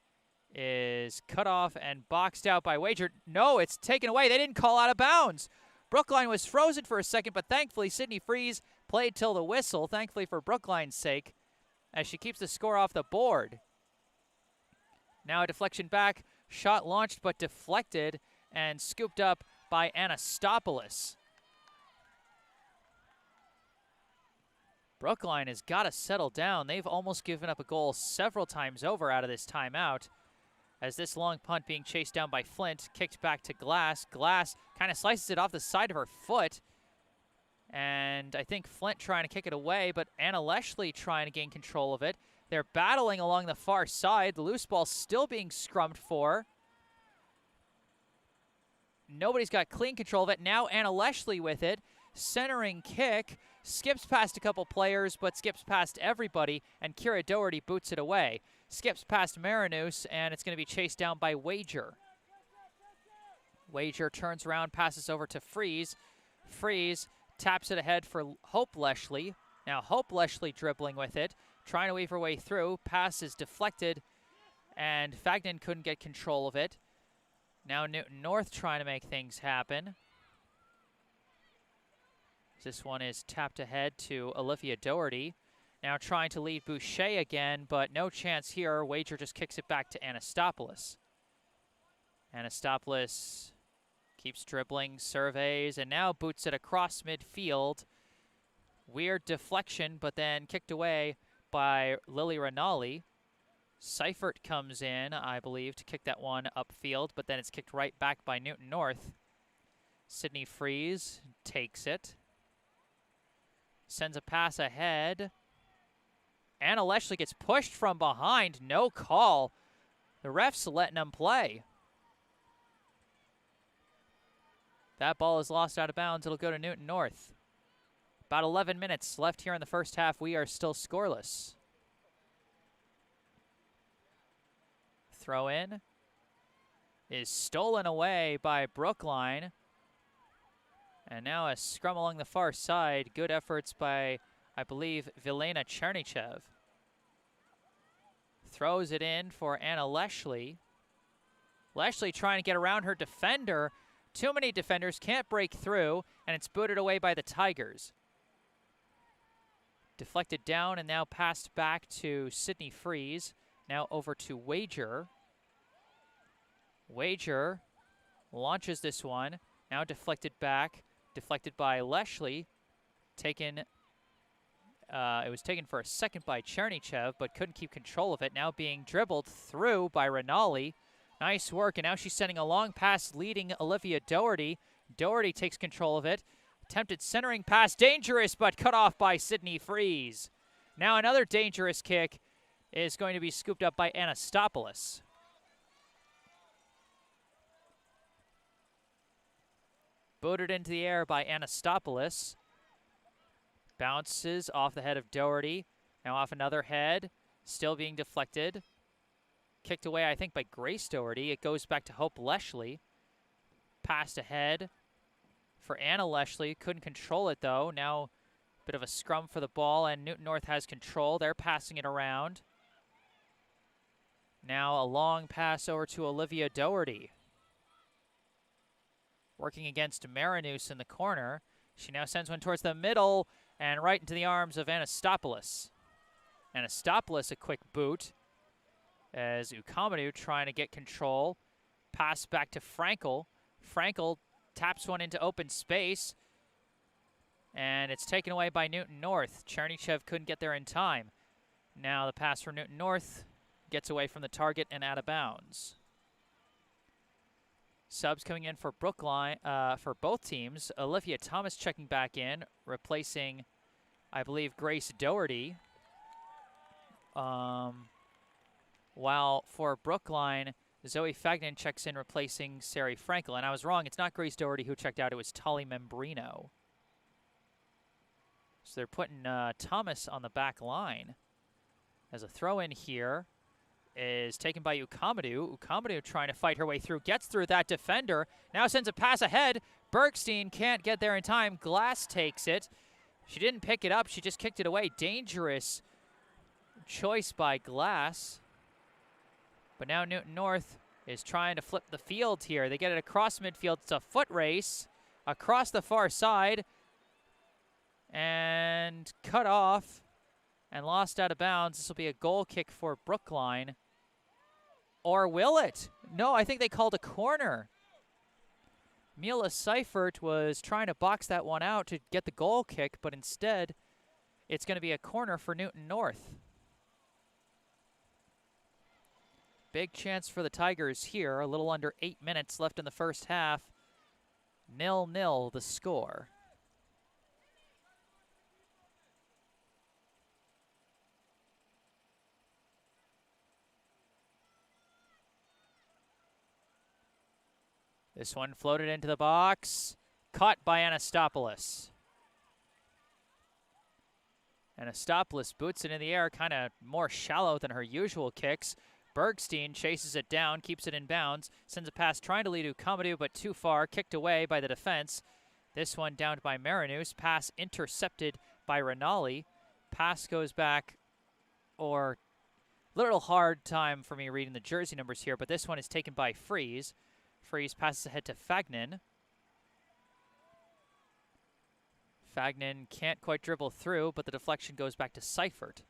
is cut off and boxed out by Wager. No, it's taken away. They didn't call out of bounds. Brookline was frozen for a second, but thankfully Sydney Freeze played till the whistle, thankfully for Brookline's sake, as she keeps the score off the board. Now a deflection back, shot launched but deflected and scooped up by Anastopoulos. Brookline has got to settle down. They've almost given up a goal several times over out of this timeout. As this long punt being chased down by Flint, kicked back to Glass. Glass kind of slices it off the side of her foot. And I think Flint trying to kick it away, but Anna Leshley trying to gain control of it. They're battling along the far side. The loose ball still being scrummed for. Nobody's got clean control of it. Now Anna Leshley with it. Centering kick. Skips past a couple players, but skips past everybody, and Kira Doherty boots it away. Skips past Marinus, and it's going to be chased down by Wager. Wager turns around, passes over to Freeze. Freeze taps it ahead for Hope Leshley. Now Hope Leshley dribbling with it, trying to weave her way through. Pass is deflected, and Fagnan couldn't get control of it. Now Newton North trying to make things happen. This one is tapped ahead to Olivia Doherty. Now trying to lead Boucher again, but no chance here. Wager just kicks it back to Anastopoulos. Anastopoulos keeps dribbling, surveys, and now boots it across midfield. Weird deflection, but then kicked away by Lily Rinaldi. Seifert comes in, I believe, to kick that one upfield, but then it's kicked right back by Newton North. Sydney Freeze takes it. Sends a pass ahead. Anna Leshley gets pushed from behind. No call. The ref's letting them play. That ball is lost out of bounds. It'll go to Newton North. About 11 minutes left here in the first half. We are still scoreless. Throw in is stolen away by Brookline. And now a scrum along the far side. Good efforts by, I believe, Vilena Chernychev. Throws it in for Anna Leshley. Leshley trying to get around her defender. Too many defenders, can't break through, and it's booted away by the Tigers. Deflected down and now passed back to Sydney Freeze. Now over to Wager. Wager launches this one. Now deflected back. Deflected by Leshley. It was taken for a second by Chernychev, but couldn't keep control of it. Now being dribbled through by Rinaldi. Nice work, and now she's sending a long pass leading Olivia Doherty. Doherty takes control of it. Attempted centering pass, dangerous, but cut off by Sydney Freeze. Now another dangerous kick is going to be scooped up by Anastopoulos. Booted into the air by Anastopoulos. Bounces off the head of Doherty. Now off another head. Still being deflected. Kicked away, I think, by Grace Doherty. It goes back to Hope Leshley. Passed ahead for Anna Leshley. Couldn't control it, though. Now a bit of a scrum for the ball, and Newton North has control. They're passing it around. Now a long pass over to Olivia Doherty. Working against Marinus in the corner. She now sends one towards the middle and right into the arms of Anastopoulos. Anastopoulos a quick boot as Ukamadu trying to get control. Pass back to Frankel. Frankel taps one into open space. And it's taken away by Newton North. Chernychev couldn't get there in time. Now the pass for Newton North gets away from the target and out of bounds. Subs coming in for Brookline, for both teams. Olivia Thomas checking back in, replacing, I believe, Grace Doherty. While for Brookline, Zoe Fagnan checks in, replacing Sari Frankel. And I was wrong. It's not Grace Doherty who checked out. It was Tali Membrino. So they're putting Thomas on the back line. As a throw-in here is taken by Ukamadu. Ukamadu trying to fight her way through. Gets through that defender. Now sends a pass ahead. Bergstein can't get there in time. Glass takes it. She didn't pick it up. She just kicked it away. Dangerous choice by Glass. But now Newton North is trying to flip the field here. They get it across midfield. It's a foot race across the far side. And cut off and lost out of bounds. This will be a goal kick for Brookline. Or will it? No, I think they called a corner. Mila Seifert was trying to box that one out to get the goal kick, but instead it's going to be a corner for Newton North. Big chance for the Tigers here. A little under 8 minutes left in the first half. 0-0 the score. This one floated into the box. Caught by Anastopoulos. Anastopoulos boots it in the air, kind of more shallow than her usual kicks. Bergstein chases it down, keeps it in bounds, sends a pass trying to lead Ukamadu, but too far, kicked away by the defense. This one downed by Marinus. Pass intercepted by Rinaldi. Pass goes back, or a little hard time for me reading the jersey numbers here, but this one is taken by Freeze. Freeze passes ahead to Fagnan. Fagnan can't quite dribble through, but the deflection goes back to Seifert.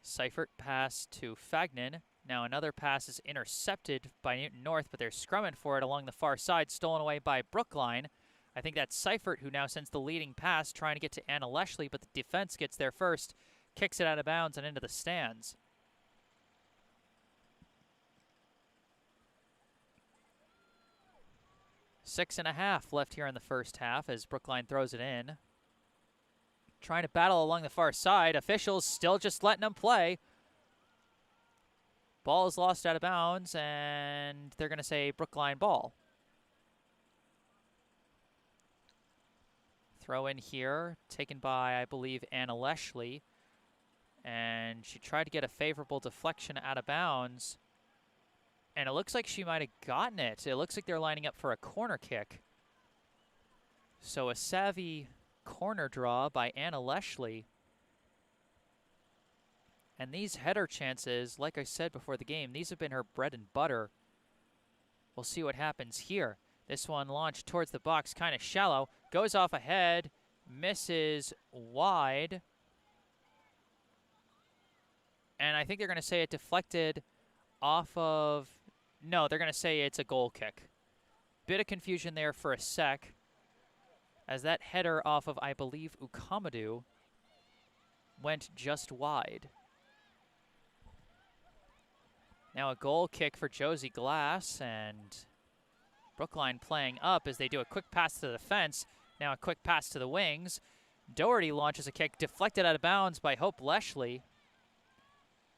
Seifert pass to Fagnan. Now another pass is intercepted by Newton North, but they're scrumming for it along the far side, stolen away by Brookline. I think that's Seifert who now sends the leading pass, trying to get to Anna Leshley, but the defense gets there first, kicks it out of bounds and into the stands. Six and a half left here in the first half as Brookline throws it in. Trying to battle along the far side. Officials still just letting them play. Ball is lost out of bounds, and they're going to say Brookline ball. Throw in here, taken by, I believe, Anna Leshley. And she tried to get a favorable deflection out of bounds. And it looks like she might have gotten it. It looks like they're lining up for a corner kick. So a savvy corner draw by Anna Leshley. And these header chances, like I said before the game, these have been her bread and butter. We'll see what happens here. This one launched towards the box, kind of shallow. Goes off ahead, misses wide. And I think they're going to say it deflected off of... No, they're going to say it's a goal kick. Bit of confusion there for a sec, as that header off of, I believe, Ukamadu went just wide. Now a goal kick for Josie Glass, and Brookline playing up as they do a quick pass to the defense. Now a quick pass to the wings. Doherty launches a kick, deflected out of bounds by Hope Leshley.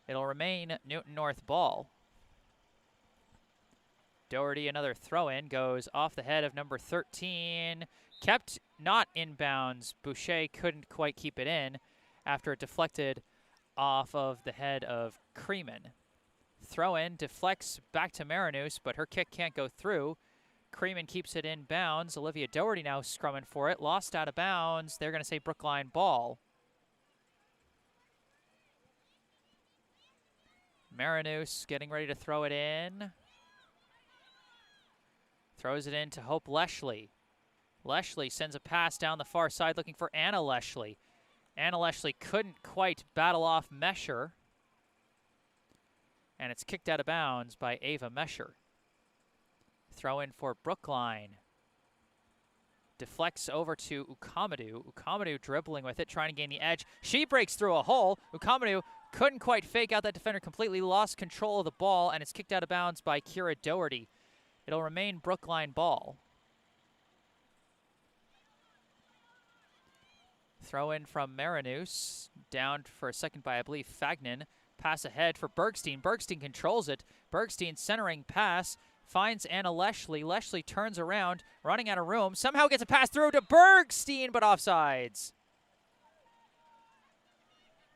It'll remain Newton North ball. Doherty, another throw-in, goes off the head of number 13. Kept not in bounds. Boucher couldn't quite keep it in after it deflected off of the head of Creeman. Throw-in, deflects back to Marinus, but her kick can't go through. Creeman keeps it in bounds. Olivia Doherty now scrumming for it. Lost out of bounds. They're going to say Brookline ball. Marinus getting ready to throw it in. Throws it in to Hope Leshley. Leshley sends a pass down the far side looking for Anna Leshley. Anna Leshley couldn't quite battle off Mesher. And it's kicked out of bounds by Ava Mesher. Throw in for Brookline. Deflects over to Ukamadu. Ukamadu dribbling with it, trying to gain the edge. She breaks through a hole. Ukamadu couldn't quite fake out that defender, completely lost control of the ball, and it's kicked out of bounds by Kira Doherty. It'll remain Brookline ball. Throw in from Marinus. Down for a second by, I believe, Fagnan. Pass ahead for Bergstein. Bergstein controls it. Bergstein centering pass. Finds Anna Leshley. Leshley turns around, running out of room. Somehow gets a pass through to Bergstein, but offsides.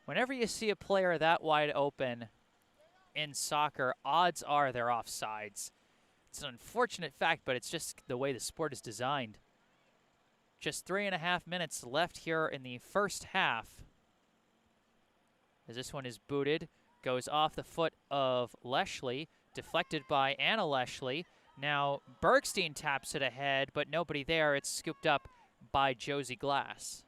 Whenever you see a player that wide open in soccer, odds are they're offsides. It's an unfortunate fact, but it's just the way the sport is designed. Just 3.5 minutes left here in the first half. As this one is booted, goes off the foot of Leshley, deflected by Anna Leshley. Now Bergstein taps it ahead, but nobody there. It's scooped up by Josie Glass.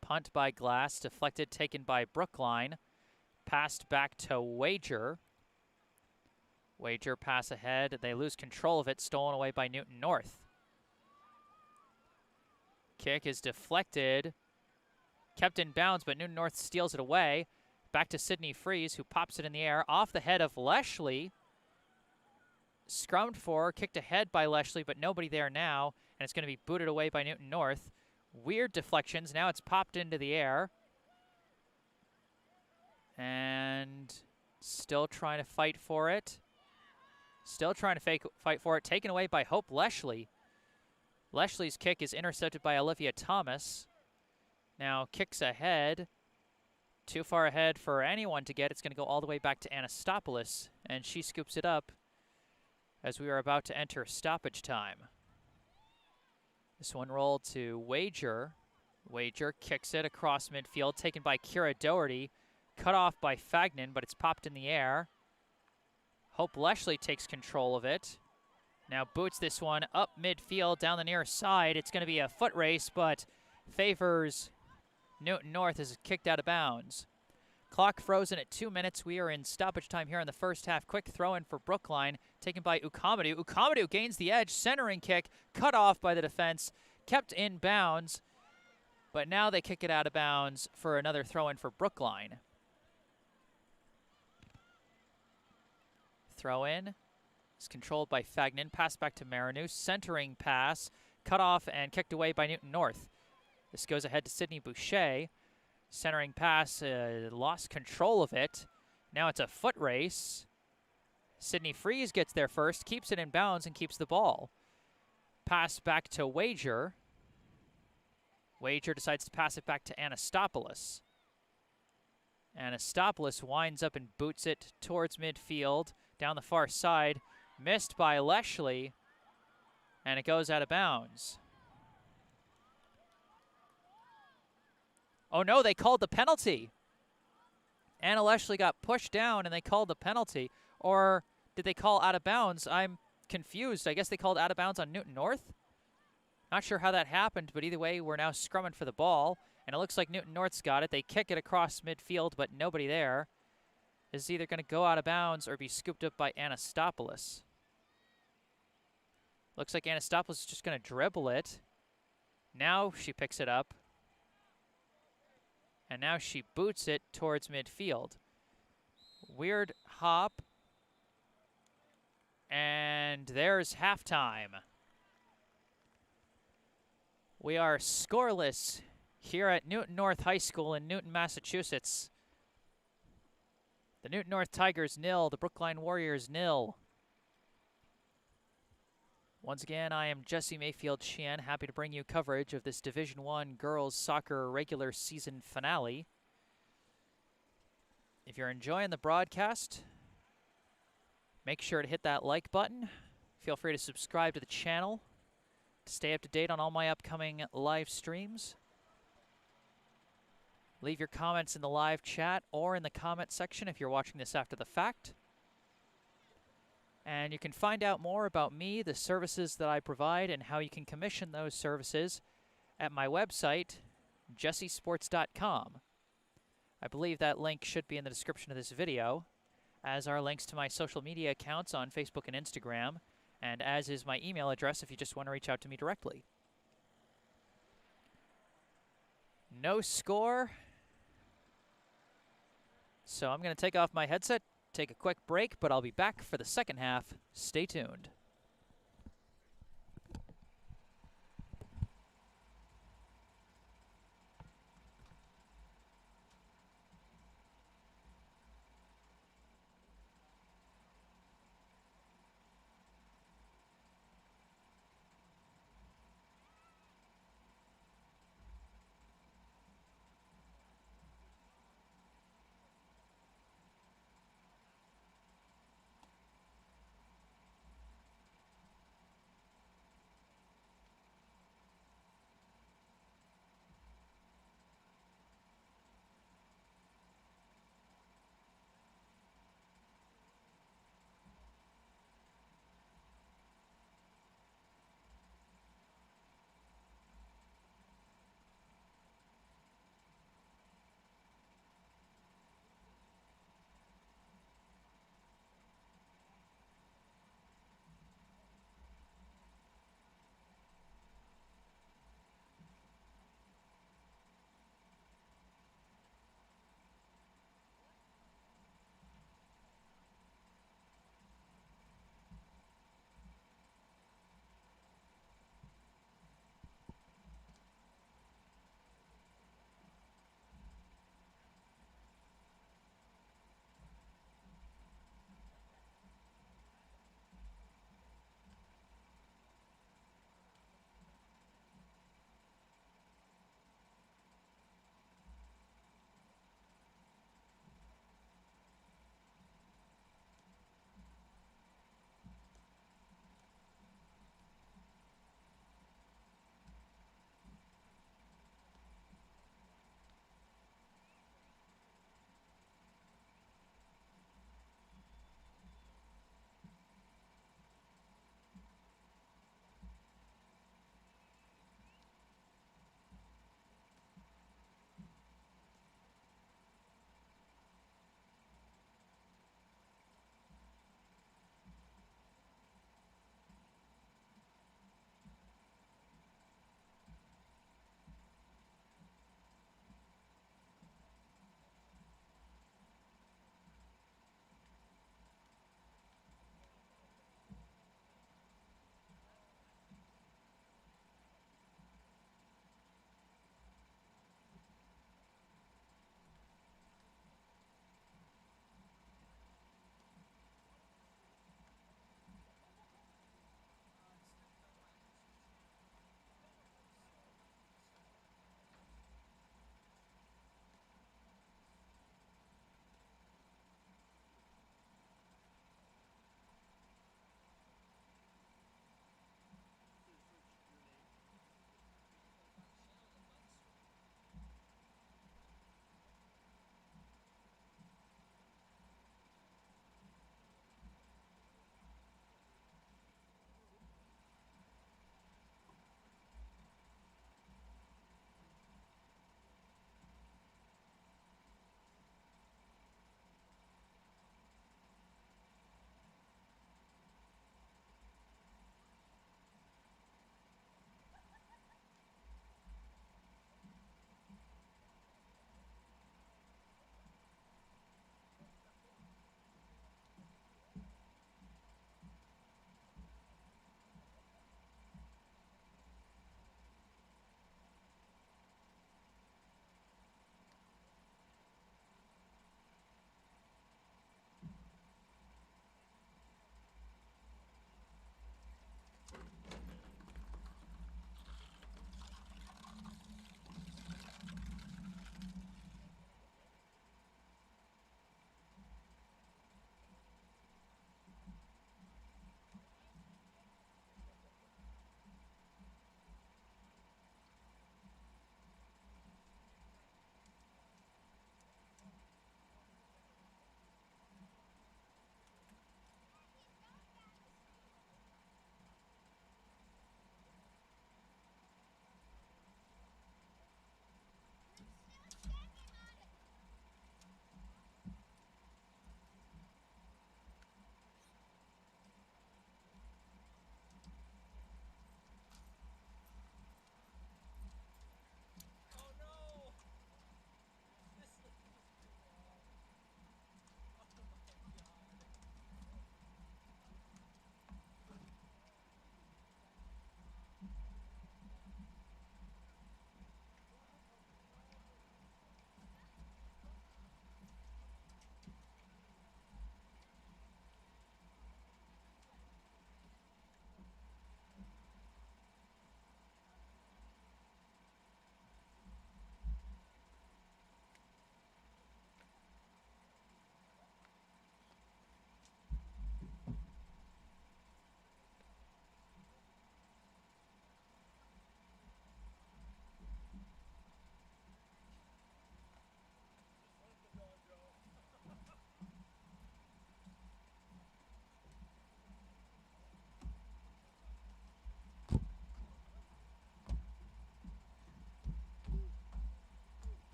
Punt by Glass, deflected, taken by Brookline. Passed back to Wager. Wager pass ahead. They lose control of it, stolen away by Newton North. Kick is deflected. Kept in bounds, but Newton North steals it away. Back to Sydney Freeze, who pops it in the air off the head of Leshley. Scrummed for, kicked ahead by Leshley, but nobody there now, and it's going to be booted away by Newton North. Weird deflections. Now it's popped into the air. And still trying to fight for it. Still trying to fight for it. Taken away by Hope Leshley. Leshley's kick is intercepted by Olivia Thomas. Now kicks ahead. Too far ahead for anyone to get. It's going to go all the way back to Anastopoulos. And she scoops it up as we are about to enter stoppage time. This one rolled to Wager. Wager kicks it across midfield. Taken by Kira Doherty. Cut off by Fagnan, but it's popped in the air. Hope Leshley takes control of it. Now boots this one up midfield down the near side. It's going to be a foot race, but favors Newton North as it's kicked out of bounds. Clock frozen at 2 minutes. We are in stoppage time here in the first half. Quick throw in for Brookline, taken by Ukamadou. Ukamadou gains the edge, centering kick, cut off by the defense, kept in bounds, but now they kick it out of bounds for another throw in for Brookline. Throw in is controlled by Fagnan. Pass back to Marinu. Centering pass. Cut off and kicked away by Newton North. This goes ahead to Sydney Boucher. Centering pass. Lost control of it. Now it's a foot race. Sydney Freeze gets there first. Keeps it in bounds and keeps the ball. Pass back to Wager. Wager decides to pass it back to Anastopoulos. Anastopoulos winds up and boots it towards midfield. Down the far side, missed by Leshley, and it goes out of bounds. Oh no, they called the penalty. Anna Leshley got pushed down and they called the penalty. Or did they call out of bounds? I'm confused. I guess they called out of bounds on Newton North. Not sure how that happened, but either way, we're now scrumming for the ball, and it looks like Newton North's got it. They kick it across midfield, but nobody there. Is either going to go out of bounds or be scooped up by Anastopoulos. Looks like Anastopoulos is just going to dribble it. Now she picks it up. And now she boots it towards midfield. Weird hop. And there's halftime. We are scoreless here at Newton North High School in Newton, Massachusetts. The Newton North Tigers 0, the Brookline Warriors 0. Once again, I am Jesse Mayfield-Sheehan, happy to bring you coverage of this Division I girls soccer regular season finale. If you're enjoying the broadcast, make sure to hit that like button. Feel free to subscribe to the channel to stay up to date on all my upcoming live streams. Leave your comments in the live chat or in the comment section if you're watching this after the fact. And you can find out more about me, the services that I provide, and how you can commission those services at my website, jessesports.com. I believe that link should be in the description of this video, as are links to my social media accounts on Facebook and Instagram, and as is my email address if you just want to reach out to me directly. No score. So I'm going to take off my headset, take a quick break, but I'll be back for the second half. Stay tuned.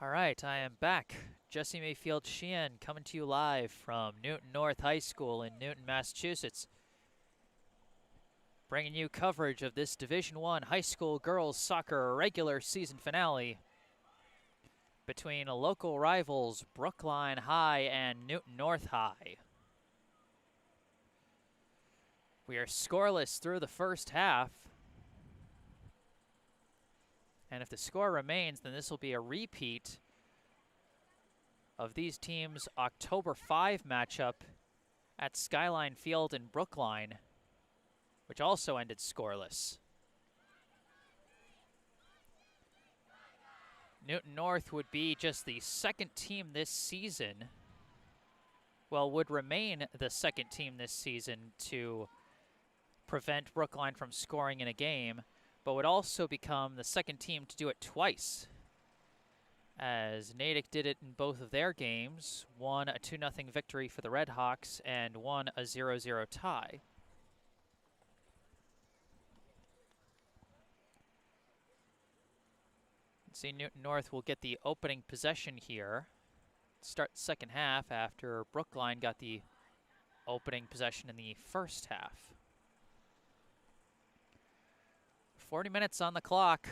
All right, I am back. Jesse Mayfield-Sheehan coming to you live from Newton North High School in Newton, Massachusetts. Bringing you coverage of this Division I high school girls soccer regular season finale between local rivals Brookline High and Newton North High. We are scoreless through the first half. And if the score remains, then this will be a repeat of these teams' October 5 matchup at Skyline Field in Brookline, which also ended scoreless. Newton North would be just the second team this season, well, would remain the second team this season to prevent Brookline from scoring in a game, but would also become the second team to do it twice, as Natick did it in both of their games, one a 2-0 victory for the Redhawks and one a 0-0 tie. Let's see, Newton North will get the opening possession here. Start the second half after Brookline got the opening possession in the first half. 40 minutes on the clock.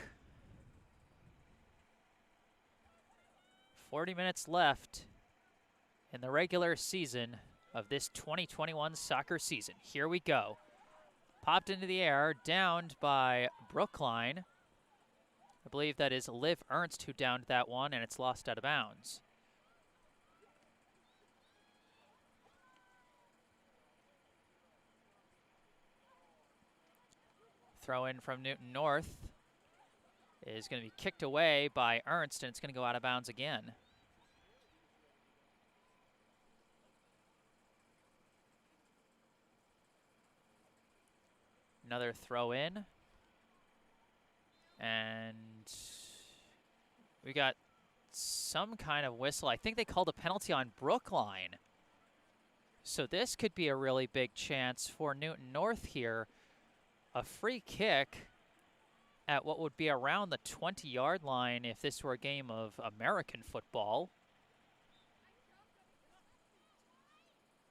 40 minutes left in the regular season of this 2021 soccer season. Here we go. Popped into the air, downed by Brookline. I believe that is Liv Ernst who downed that one, and it's lost out of bounds. Throw in from Newton North is going to be kicked away by Ernst, and it's going to go out of bounds again. Another throw in. And we got some kind of whistle. I think they called a penalty on Brookline. So this could be a really big chance for Newton North here. A free kick at what would be around the 20-yard line if this were a game of American football.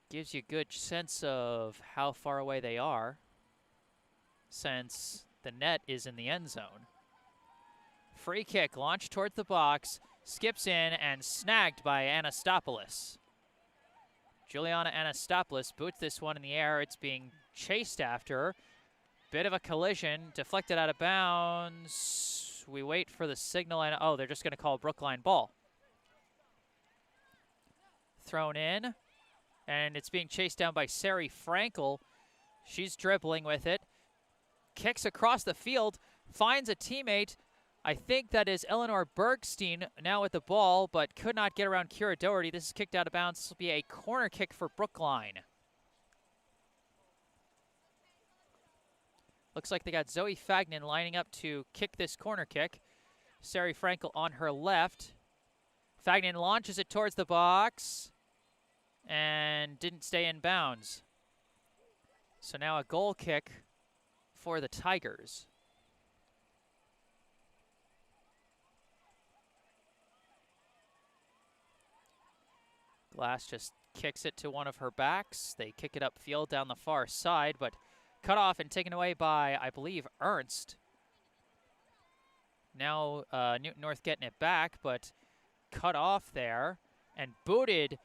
Gives you a good sense of how far away they are, since the net is in the end zone. Free kick launched towards the box, skips in and snagged by Anastopoulos. Juliana Anastopoulos boots this one in the air. It's being chased after. Bit of a collision, deflected out of bounds. We wait for the signal, and oh, they're just going to call Brookline ball. Thrown in, and it's being chased down by Sari Frankel. She's dribbling with it. Kicks across the field, finds a teammate. I think that is Eleanor Bergstein now with the ball, but could not get around Kira Doherty. This is kicked out of bounds. This will be a corner kick for Brookline. Looks like they got Zoe Fagnan lining up to kick this corner kick. Sari Frankel on her left. Fagnan launches it towards the box and didn't stay in bounds. So now a goal kick for the Tigers. Glass just kicks it to one of her backs. They kick it upfield down the far side, but cut off and taken away by, I believe, Ernst. Now Newton North getting it back, but cut off there and booted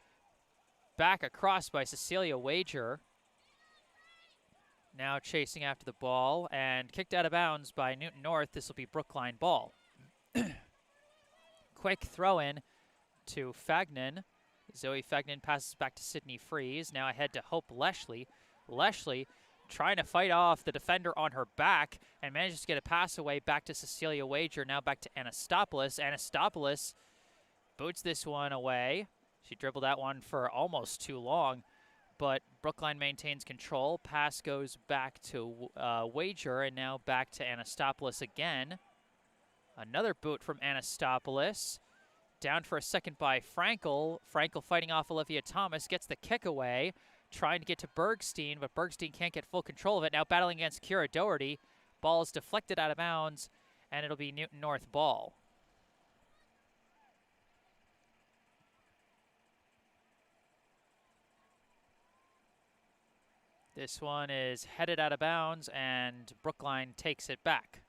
back across by Cecilia Wager. Now chasing after the ball and kicked out of bounds by Newton North. This will be Brookline ball. Quick throw in to Fagnan. Zoe Fagnan passes back to Sydney Freeze. Now ahead to Hope Leshley. Leshley trying to fight off the defender on her back and manages to get a pass away back to Cecilia Wager. Now back to Anastopoulos. Anastopoulos boots this one away. She dribbled that one for almost too long, but Brookline maintains control. Pass goes back to Wager, and now back to Anastopoulos again. Another boot from Anastopoulos. Down for a second by Frankel. Frankel fighting off Olivia Thomas, gets the kick away, trying to get to Bergstein, but Bergstein can't get full control of it. Now battling against Kira Doherty. Ball is deflected out of bounds, and it'll be Newton North ball. This one is headed out of bounds, and Brookline takes it back.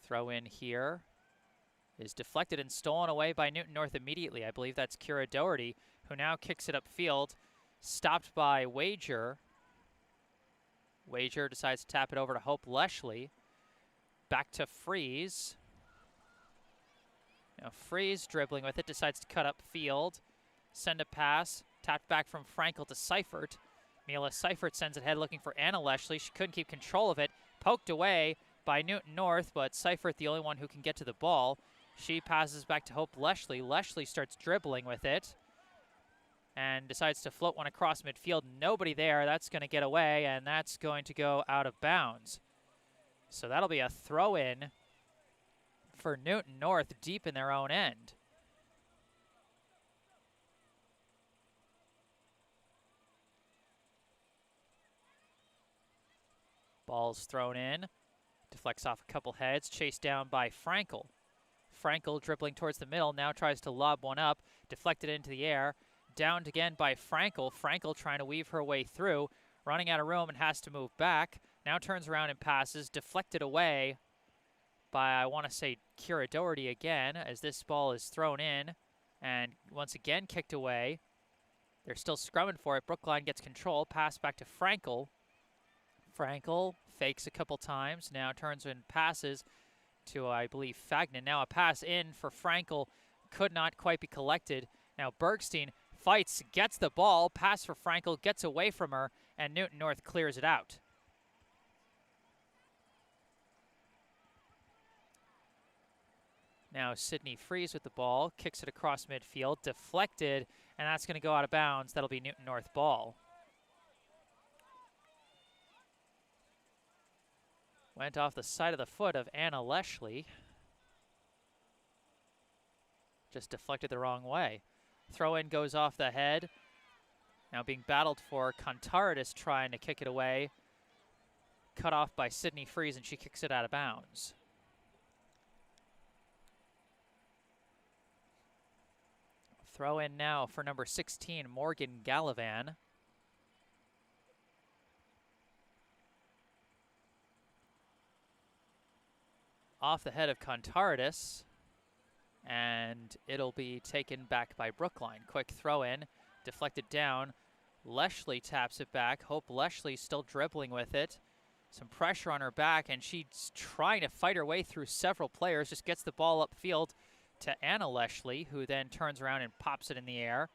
Throw in here is deflected and stolen away by Newton North immediately. I believe that's Kira Doherty, who now kicks it upfield. Stopped by Wager. Wager decides to tap it over to Hope Leshley. Back to Freeze. Now Freeze dribbling with it, decides to cut upfield. Send a pass, tapped back from Frankel to Seifert. Mila Seifert sends it ahead looking for Anna Leshley. She couldn't keep control of it. Poked away by Newton North, but Seifert the only one who can get to the ball. She passes back to Hope Leshley. Leshley starts dribbling with it and decides to float one across midfield. Nobody there. That's going to get away, and that's going to go out of bounds. So that'll be a throw-in for Newton North deep in their own end. Ball's thrown in. Deflects off a couple heads. Chased down by Frankel. Frankel dribbling towards the middle. Now tries to lob one up. Deflected into the air. Downed again by Frankel. Frankel trying to weave her way through. Running out of room and has to move back. Now turns around and passes. Deflected away by, I want to say, Kira Doherty again, as this ball is thrown in. And once again kicked away. They're still scrumming for it. Brookline gets control. Pass back to Frankel. Frankel fakes a couple times. Now turns and passes to, I believe, Fagnan. Now a pass in for Frankel. Could not quite be collected. Now Bergstein fights, gets the ball. Pass for Frankel, gets away from her, and Newton North clears it out. Now Sydney Freeze with the ball. Kicks it across midfield. Deflected, and that's going to go out of bounds. That'll be Newton North ball. Went off the side of the foot of Anna Leshley. Just deflected the wrong way. Throw-in goes off the head. Now being battled for. Contardis trying to kick it away. Cut off by Sydney Freeze, and she kicks it out of bounds. Throw in now for number 16, Morgan Gallivan. Off the head of Contardis, and it'll be taken back by Brookline. Quick throw in, deflected down. Leshley taps it back. Hope Leshley still dribbling with it. Some pressure on her back, and she's trying to fight her way through several players. Just gets the ball upfield to Anna Leshley, who then turns around and pops it in the air.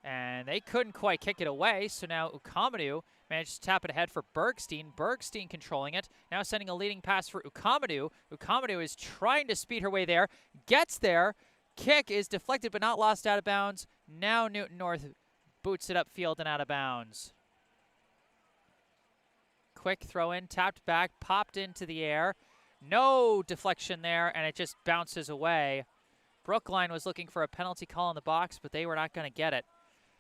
And they couldn't quite kick it away, so now Ukamadu manages to tap it ahead for Bergstein. Bergstein controlling it, now sending a leading pass for Ukamadu. Ukamadu is trying to speed her way there, gets there. Kick is deflected but not lost out of bounds. Now Newton North boots it upfield and out of bounds. Quick throw in, tapped back, popped into the air. No deflection there, and it just bounces away. Brookline was looking for a penalty call in the box, but they were not going to get it.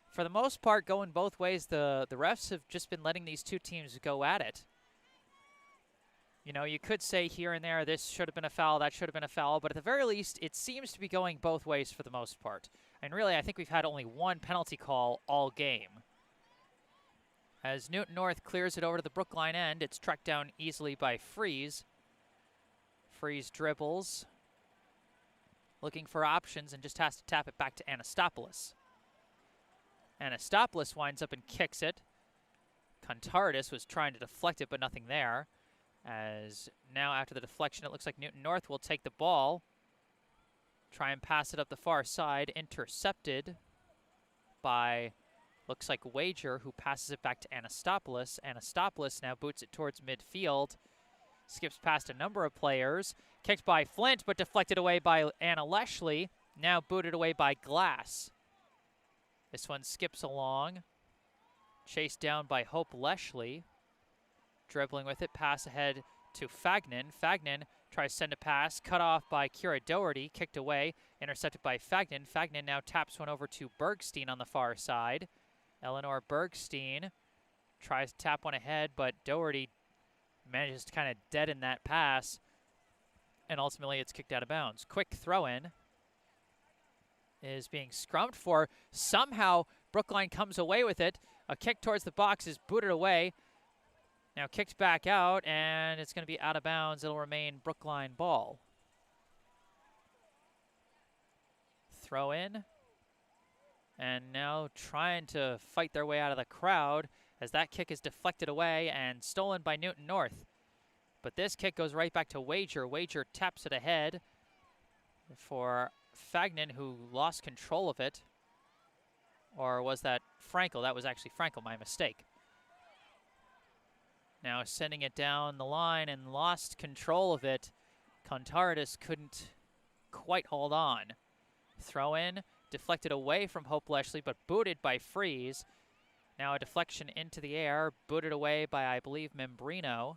For the most part, going both ways, the refs have just been letting these two teams go at it. You know, you could say here and there, this should have been a foul, that should have been a foul, but at the very least, it seems to be going both ways for the most part. And really, I think we've had only one penalty call all game. As Newton North clears it over to the Brookline end, it's tracked down easily by Freeze. Freeze dribbles, looking for options, and just has to tap it back to Anastopoulos. Anastopoulos winds up and kicks it. Contardis was trying to deflect it, but nothing there. As now after the deflection, it looks like Newton North will take the ball. Try and pass it up the far side. Intercepted by, looks like Wager, who passes it back to Anastopoulos. Anastopoulos now boots it towards midfield. Skips past a number of players. Kicked by Flint, but deflected away by Anna Leshley. Now booted away by Glass. This one skips along. Chased down by Hope Leshley. Dribbling with it, pass ahead to Fagnan. Fagnan tries to send a pass, cut off by Kira Doherty, kicked away, intercepted by Fagnan. Fagnan now taps one over to Bergstein on the far side. Eleanor Bergstein tries to tap one ahead, but Doherty manages to kind of deaden that pass, and ultimately it's kicked out of bounds. Quick throw in. is being scrummed for. Somehow, Brookline comes away with it. A kick towards the box is booted away. Now kicked back out, and it's going to be out of bounds. It'll remain Brookline ball. Throw in. And now trying to fight their way out of the crowd as that kick is deflected away and stolen by Newton North. But this kick goes right back to Wager. Wager taps it ahead for Fagnan, who lost control of it. Or was that Frankel? That was actually Frankel, my mistake. Now sending it down the line and lost control of it. Contardis couldn't quite hold on. Throw in, deflected away from Hope Leshley, but booted by Freeze. Now a deflection into the air, booted away by, I believe, Membrino.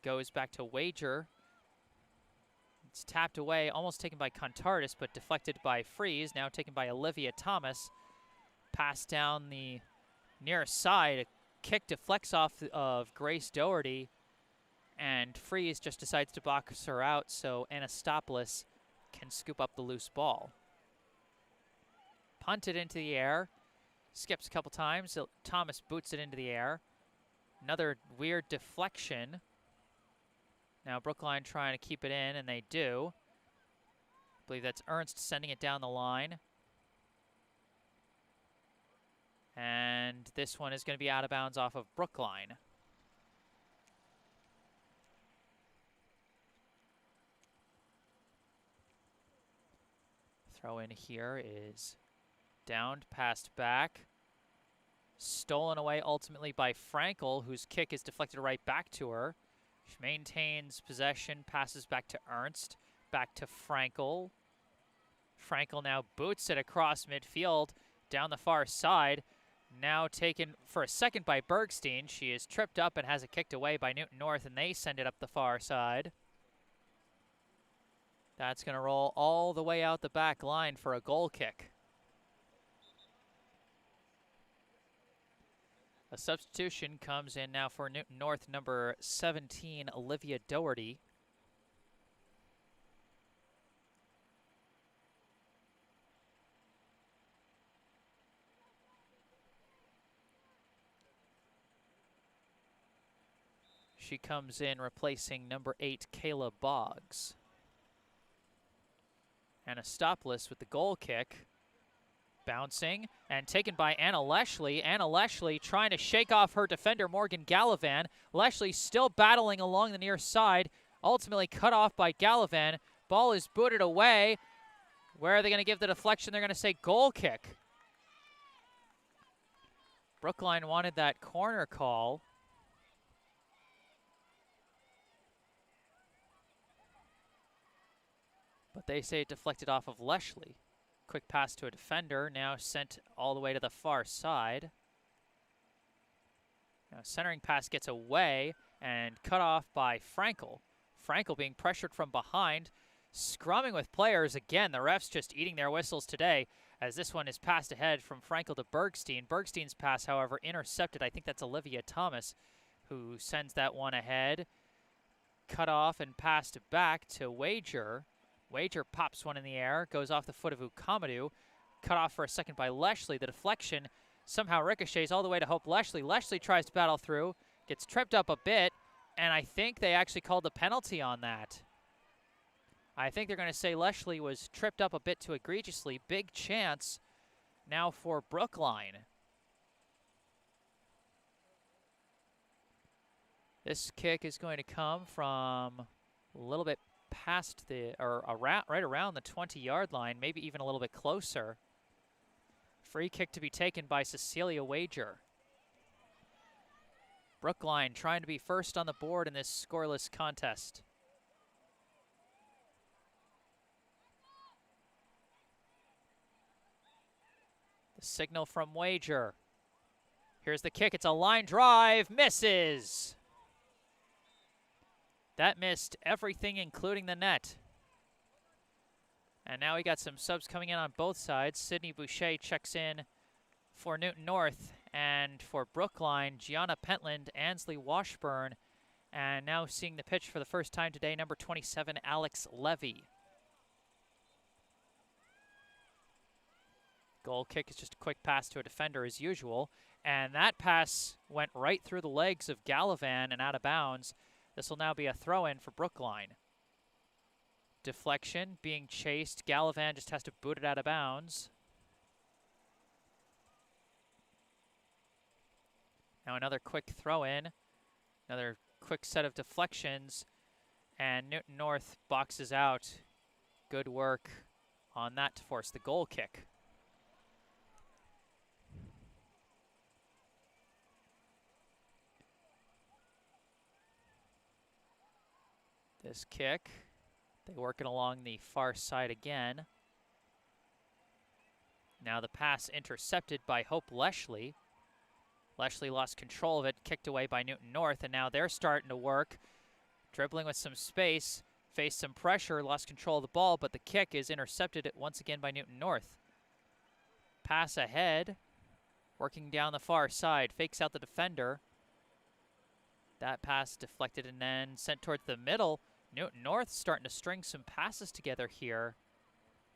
Goes back to Wager. It's tapped away, almost taken by Contardis, but deflected by Freeze. Now taken by Olivia Thomas. Pass down the near side. A kick deflects off of Grace Doherty. And Freeze just decides to box her out, so Anastopoulos can scoop up the loose ball. Punted into the air. Skips a couple times. Thomas boots it into the air. Another weird deflection. Now Brookline trying to keep it in, and they do. I believe that's Ernst sending it down the line. And this one is going to be out of bounds off of Brookline. Throw in here is downed, passed back. Stolen away ultimately by Frankel, whose kick is deflected right back to her. She maintains possession, passes back to Ernst, back to Frankel. Frankel now boots it across midfield, down the far side. Now taken for a second by Bergstein. She is tripped up and has it kicked away by Newton North, and they send it up the far side. That's going to roll all the way out the back line for a goal kick. A substitution comes in now for Newton North, number 17, Olivia Doherty. She comes in replacing number 8, Kayla Boggs. Anastopoulos with the goal kick. Bouncing and taken by Anna Leshley. Anna Leshley trying to shake off her defender, Morgan Gallivan. Leshley still battling along the near side. Ultimately cut off by Gallivan. Ball is booted away. Where are they going to give the deflection? They're going to say goal kick. Brookline wanted that corner call. But they say it deflected off of Leshley. Quick pass to a defender, now sent all the way to the far side. Now centering pass gets away and cut off by Frankel. Frankel being pressured from behind, scrumming with players. Again, the refs just eating their whistles today as this one is passed ahead from Frankel to Bergstein. Bergstein's pass, however, intercepted. I think that's Olivia Thomas who sends that one ahead. Cut off and passed back to Wager. Wager pops one in the air, goes off the foot of Ukamadu. Cut off for a second by Leshley. The deflection somehow ricochets all the way to Hope Leshley. Leshley tries to battle through, gets tripped up a bit, and I think they actually called the penalty on that. I think they're going to say Leshley was tripped up a bit too egregiously. Big chance now for Brookline. This kick is going to come from a little bit past the, or around, right around the 20-yard line, maybe even a little bit closer. Free kick to be taken by Cecilia Wager. Brookline trying to be first on the board in this scoreless contest. The signal from Wager. Here's the kick, it's a line drive, misses! That missed everything, including the net. And now we got some subs coming in on both sides. Sydney Boucher checks in for Newton North, and for Brookline, Gianna Pentland, Ansley Washburn, and now seeing the pitch for the first time today, number 27, Alex Levy. Goal kick is just a quick pass to a defender as usual. And that pass went right through the legs of Gallivan and out of bounds. This will now be a throw-in for Brookline. Deflection, being chased. Gallivan just has to boot it out of bounds. Now another quick throw-in. Another quick set of deflections. And Newton North boxes out. Good work on that to force the goal kick. This kick, they work it along the far side again. Now the pass intercepted by Hope Leshley. Leshley lost control of it, kicked away by Newton North, and now they're starting to work. Dribbling with some space, faced some pressure, lost control of the ball, but the kick is intercepted once again by Newton North. Pass ahead, working down the far side, fakes out the defender. That pass deflected and then sent towards the middle. Newton North starting to string some passes together here,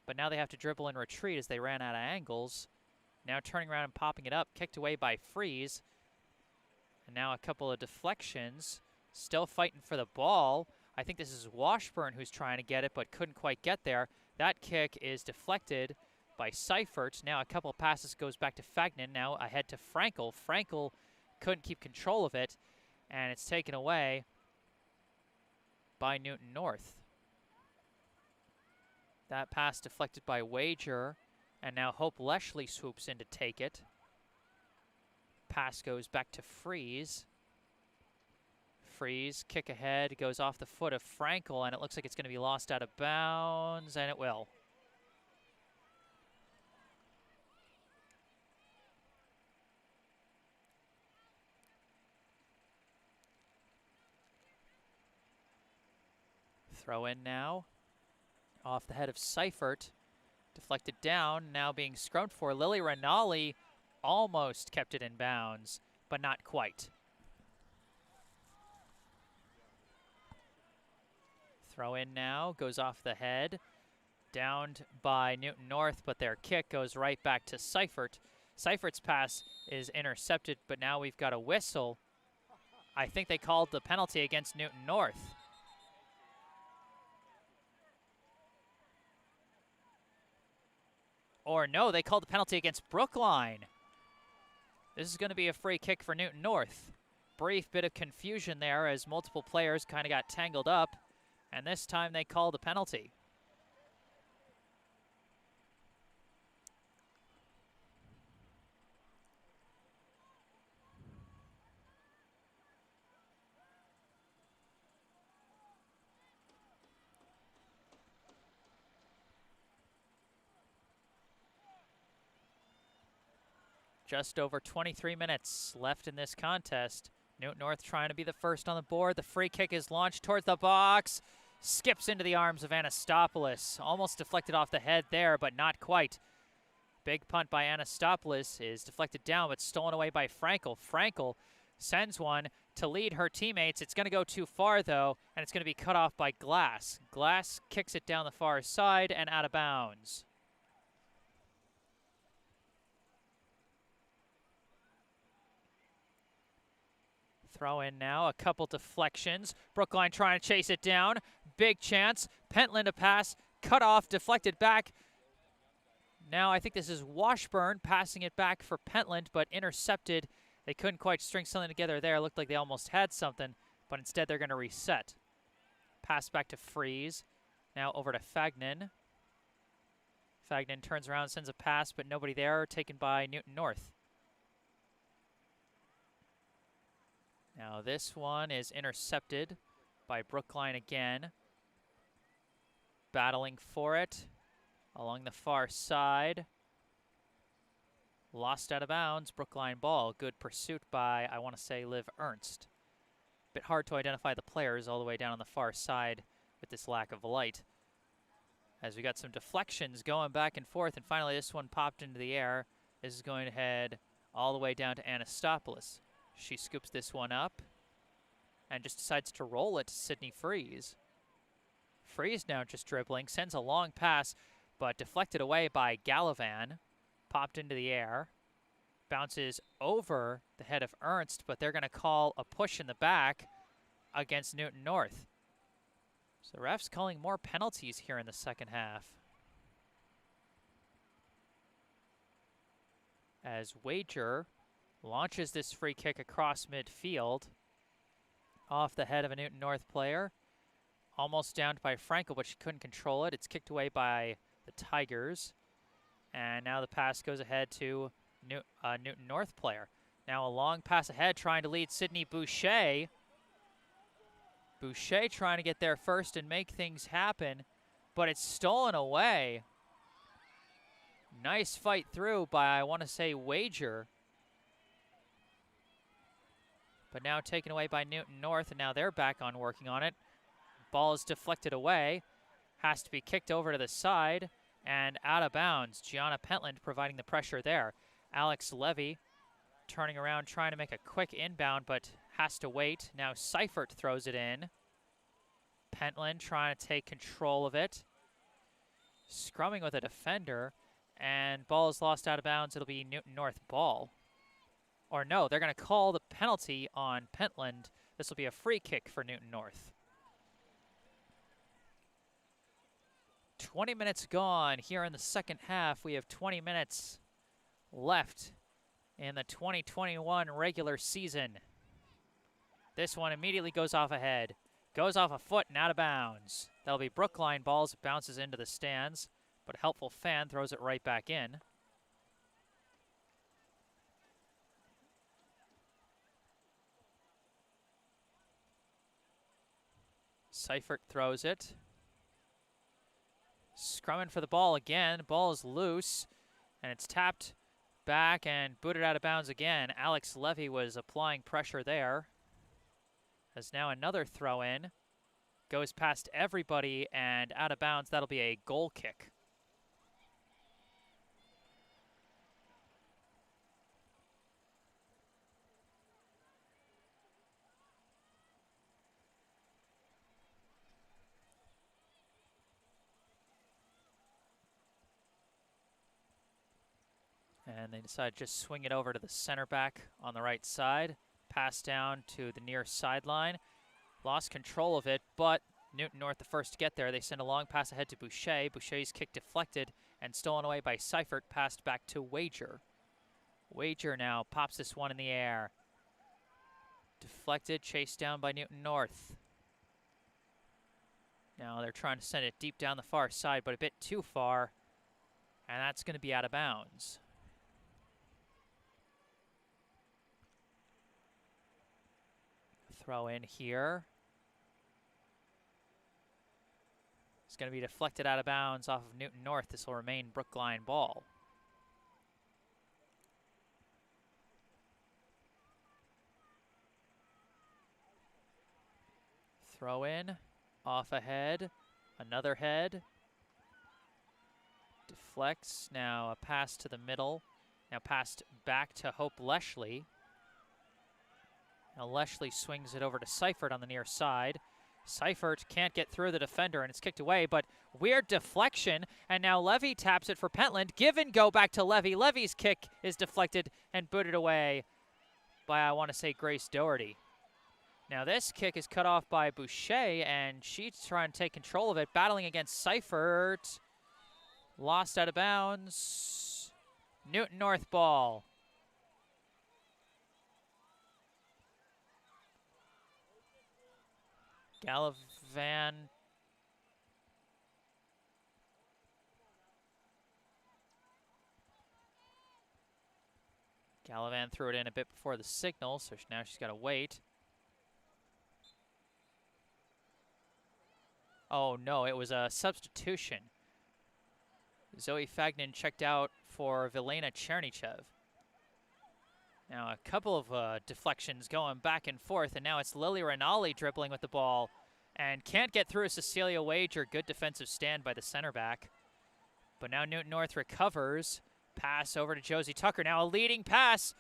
but now they have to dribble and retreat as they ran out of angles. Now turning around and popping it up, kicked away by Freeze. And now a couple of deflections, still fighting for the ball. I think this is Washburn who's trying to get it, but couldn't quite get there. That kick is deflected by Seifert. Now a couple of passes goes back to Fagnan, now ahead to Frankel. Frankel couldn't keep control of it, and it's taken away by Newton North. That pass deflected by Wager, and now Hope Leshley swoops in to take it. Pass goes back to Freeze. Freeze, kick ahead, goes off the foot of Frankel, and it looks like it's going to be lost out of bounds, and it will. Throw in now, off the head of Seifert, deflected down, now being scrubbed for. Lily Rinaldi almost kept it in bounds, but not quite. Throw in now, goes off the head, downed by Newton North, but their kick goes right back to Seifert. Seifert's pass is intercepted, but now we've got a whistle. I think they called the penalty against Newton North. Or no, they called the penalty against Brookline. This is going to be a free kick for Newton North. Brief bit of confusion there as multiple players kind of got tangled up, and this time they called the penalty. Just over 23 minutes left in this contest. Newton North trying to be the first on the board. The free kick is launched towards the box. Skips into the arms of Anastopoulos. Almost deflected off the head there, but not quite. Big punt by Anastopoulos is deflected down, but stolen away by Frankel. Frankel sends one to lead her teammates. It's going to go too far, though, and it's going to be cut off by Glass. Glass kicks it down the far side and out of bounds. Throw in now, a couple deflections. Brookline trying to chase it down. Big chance. Pentland a pass, cut off, deflected back. Now I think this is Washburn passing it back for Pentland, but intercepted. They couldn't quite string something together there. Looked like they almost had something, but instead they're going to reset. Pass back to Freeze. Now over to Fagnan. Fagnan turns around, sends a pass, but nobody there, taken by Newton North. Now this one is intercepted by Brookline again. Battling for it along the far side. Lost out of bounds, Brookline ball. Good pursuit by, I want to say, Liv Ernst. Bit hard to identify the players all the way down on the far side with this lack of light. As we got some deflections going back and forth, and finally this one popped into the air. This is going to head all the way down to Anastopoulos. She scoops this one up and just decides to roll it to Sydney Freeze. Freeze now just dribbling, sends a long pass, but deflected away by Gallivan. Popped into the air. Bounces over the head of Ernst, but they're going to call a push in the back against Newton North. So the refs calling more penalties here in the second half. As Wager launches this free kick across midfield off the head of a Newton North player. Almost downed by Frankel, but she couldn't control it. It's kicked away by the Tigers. And now the pass goes ahead to Newton North player. Now a long pass ahead trying to lead Sydney Boucher. Boucher trying to get there first and make things happen, but it's stolen away. Nice fight through by, I want to say, Wager. But now taken away by Newton North, and now they're back on working on it. Ball is deflected away. Has to be kicked over to the side and out of bounds. Gianna Pentland providing the pressure there. Alex Levy turning around, trying to make a quick inbound, but has to wait. Now Seifert throws it in. Pentland trying to take control of it. Scrumming with a defender, and ball is lost out of bounds. It'll be Newton North ball. Or no, they're going to call the penalty on Pentland. This will be a free kick for Newton North. 20 minutes gone here in the second half. We have 20 minutes left in the 2021 regular season. This one immediately goes off ahead. Goes off a foot and out of bounds. That'll be Brookline balls. It bounces into the stands, but a helpful fan throws it right back in. Seifert throws it. Scrumming for the ball again. Ball is loose, and it's tapped back and booted out of bounds again. Alex Levy was applying pressure there. As now another throw in. Goes past everybody and out of bounds. That'll be a goal kick. And they decide to just swing it over to the center back on the right side. Pass down to the near sideline. Lost control of it, but Newton North the first to get there. They send a long pass ahead to Boucher. Boucher's kick deflected and stolen away by Seifert. Passed back to Wager. Wager now pops this one in the air. Deflected, chased down by Newton North. Now they're trying to send it deep down the far side, but a bit too far. And that's going to be out of bounds. Throw in here. It's going to be deflected out of bounds off of Newton North. This will remain Brookline ball. Throw in, off ahead, another head. Deflects, now a pass to the middle. Now passed back to Hope Leshley. Now Leshley swings it over to Seifert on the near side. Seifert can't get through the defender, and it's kicked away, but weird deflection, and now Levy taps it for Pentland. Give and go back to Levy. Levy's kick is deflected and booted away by, I want to say, Grace Doherty. Now this kick is cut off by Boucher, and she's trying to take control of it, battling against Seifert. Lost out of bounds. Newton North ball. Gallivan. Gallivan threw it in a bit before the signal, so now she's got to wait. Oh no, it was a substitution. Zoe Fagnan checked out for Vilena Chernychev. Now a couple of deflections going back and forth, and now it's Lily Rinaldi dribbling with the ball and can't get through Cecilia Wager. Good defensive stand by the center back. But now Newton North recovers. Pass over to Josie Tucker. Now a leading pass.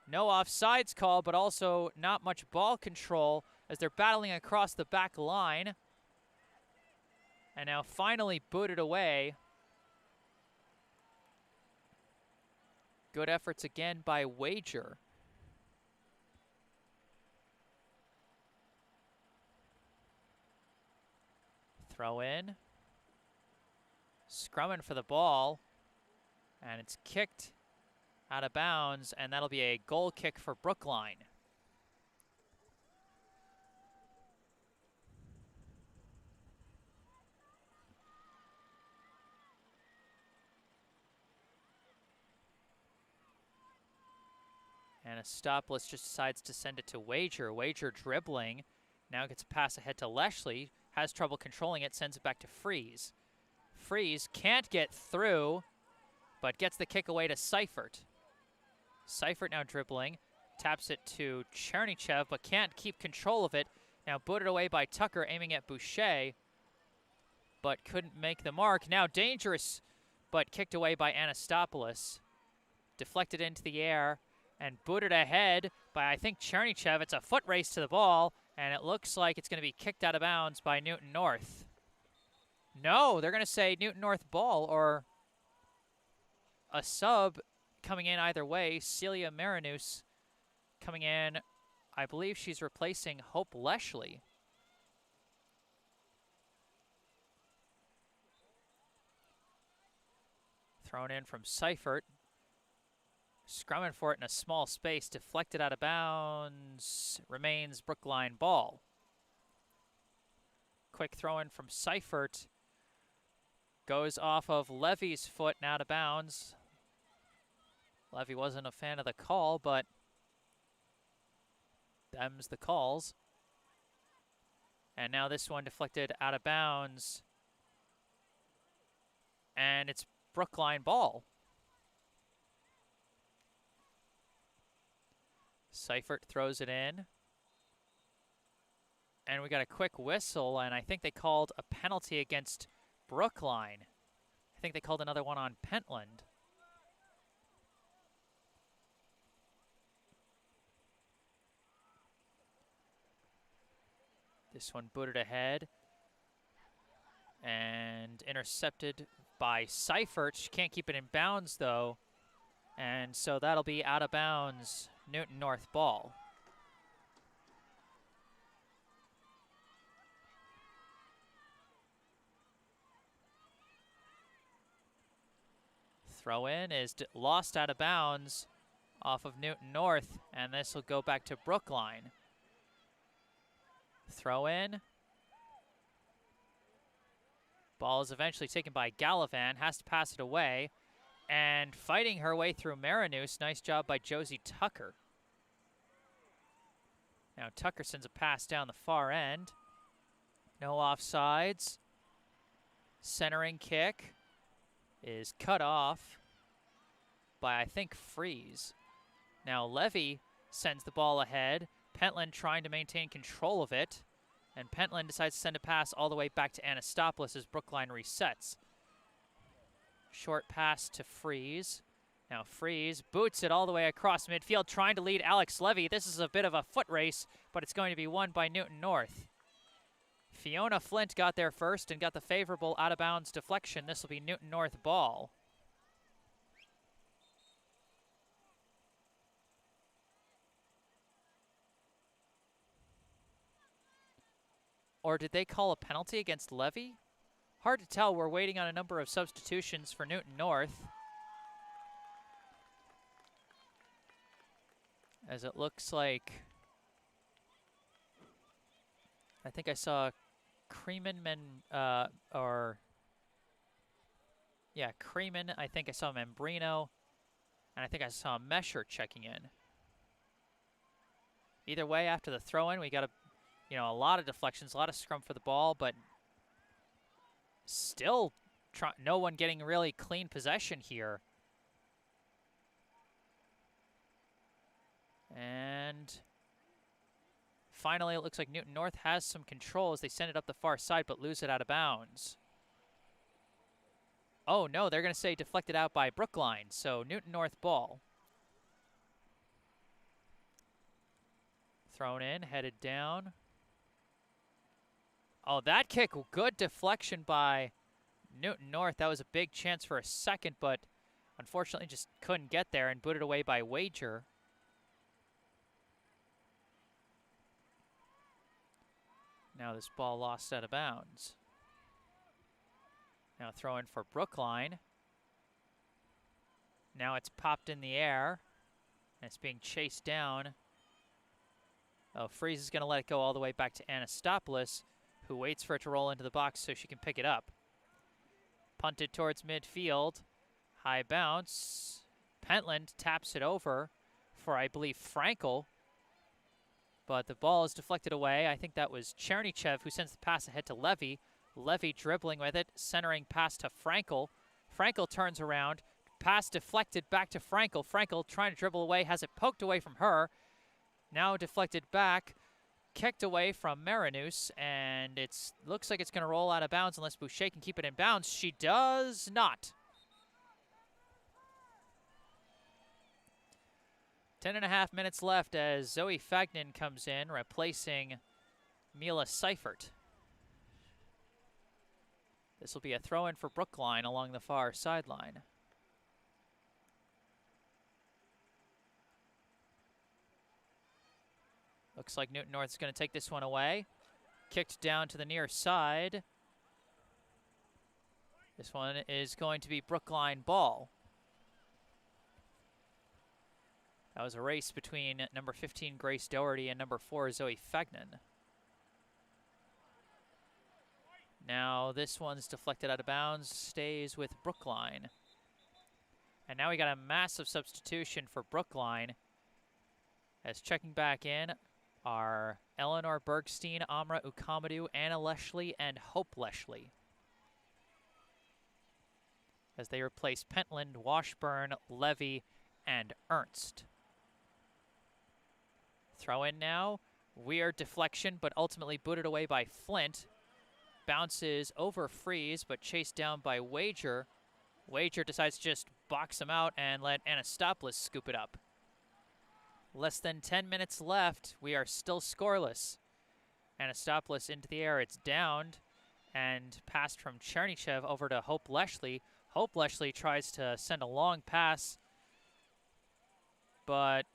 No offsides call, but also not much ball control as they're battling across the back line. And now finally booted away. Good efforts again by Wager. Throw in. Scrumming for the ball. And it's kicked out of bounds, and that'll be a goal kick for Brookline. And Anastopoulos just decides to send it to Wager. Wager dribbling. Now gets a pass ahead to Leshley. Has trouble controlling it, sends it back to Freeze. Freeze can't get through, but gets the kick away to Seifert. Seifert now dribbling. Taps it to Chernychev, but can't keep control of it. Now booted away by Tucker, aiming at Boucher, but couldn't make the mark. Now dangerous, but kicked away by Anastopoulos. Deflected into the air and booted ahead by, I think, Chernychev. It's a foot race to the ball, and it looks like it's going to be kicked out of bounds by Newton North. No, they're going to say Newton North ball, or a sub coming in either way. Celia Marinus coming in. I believe she's replacing Hope Leshley. Thrown in from Seifert. Scrumming for it in a small space. Deflected out of bounds. Remains Brookline ball. Quick throw in from Seifert. Goes off of Levy's foot and out of bounds. Levy wasn't a fan of the call, but them's the calls. And now this one deflected out of bounds. And it's Brookline ball. Seifert throws it in. And we got a quick whistle, and I think they called a penalty against Brookline. I think they called another one on Pentland. This one booted ahead and intercepted by Seifert. She can't keep it in bounds, though. And so that'll be out of bounds, Newton North ball. Throw in is lost out of bounds off of Newton North, and this will go back to Brookline. Throw in. Ball is eventually taken by Gallivan, has to pass it away, and fighting her way through Marinus. Nice job by Josie Tucker. Now Tucker sends a pass down the far end. No offsides. Centering kick is cut off by, I think, Freeze. Now Levy sends the ball ahead. Pentland trying to maintain control of it. And Pentland decides to send a pass all the way back to Anastopoulos as Brookline resets. Short pass to Freeze. Now Freeze boots it all the way across midfield, trying to lead Alex Levy. This is a bit of a foot race, but it's going to be won by Newton North. Fiona Flint got there first and got the favorable out-of-bounds deflection. This will be Newton North ball. Or did they call a penalty against Levy? Hard to tell. We're waiting on a number of substitutions for Newton North, as it looks like, I think I saw Creeman, Creeman. I think I saw Membrino, and I think I saw Mesher checking in. Either way, after the throw-in, we got a lot of deflections, a lot of scrum for the ball, but still no one getting really clean possession here. And finally, it looks like Newton North has some control as they send it up the far side, but lose it out of bounds. Oh, no, they're going to say deflected out by Brookline, so Newton North ball. Thrown in, headed down. Oh, that kick, good deflection by Newton North. That was a big chance for a second, but Unfortunately, just couldn't get there and booted away by Wager. Now this ball lost out of bounds. Now throw in for Brookline. Now it's popped in the air, and it's being chased down. Oh, Freeze is going to let it go all the way back to Anastopoulos, who waits for it to roll into the box so she can pick it up. Punted towards midfield. High bounce. Pentland taps it over for, I believe, Frankel. But the ball is deflected away. I think that was Chernychev who sends the pass ahead to Levy. Levy dribbling with it, centering pass to Frankel. Frankel turns around. Pass deflected back to Frankel. Frankel trying to dribble away, has it poked away from her. Now deflected back, kicked away from Marinus, and it looks like it's going to roll out of bounds unless Boucher can keep it in bounds. She does not. 10.5 minutes left as Zoe Fagnan comes in, replacing Mila Seifert. This will be a throw-in for Brookline along the far sideline. Looks like Newton North is going to take this one away. Kicked down to the near side. This one is going to be Brookline ball. That was a race between number 15, Grace Doherty, and number 4, Zoe Fagnan. Now this one's deflected out of bounds, stays with Brookline. And now we got a massive substitution for Brookline. As checking back in are Eleanor Bergstein, Amra Ukamadou, Anna Leshley, and Hope Leshley, as they replace Pentland, Washburn, Levy, and Ernst. Throw in now. Weird deflection, but ultimately booted away by Flint. Bounces over Freeze, but chased down by Wager. Wager decides to just box him out and let Anastopoulos scoop it up. Less than 10 minutes left. We are still scoreless. Anastopoulos into the air. It's downed and passed from Chernychev over to Hope Leshley. Hope Leshley tries to send a long pass, but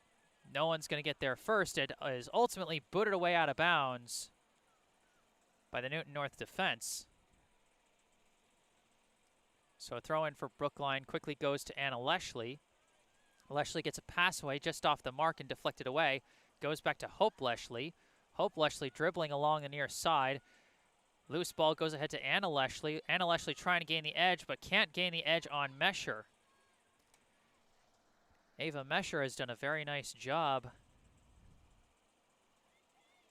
no one's going to get there first. It is ultimately booted away out of bounds by the Newton North defense. So a throw in for Brookline quickly goes to Anna Leshley. Leshley gets a pass away just off the mark and deflected away. Goes back to Hope Leshley. Hope Leshley dribbling along the near side. Loose ball goes ahead to Anna Leshley. Anna Leshley trying to gain the edge, but can't gain the edge on Mesher. Ava Mesher has done a very nice job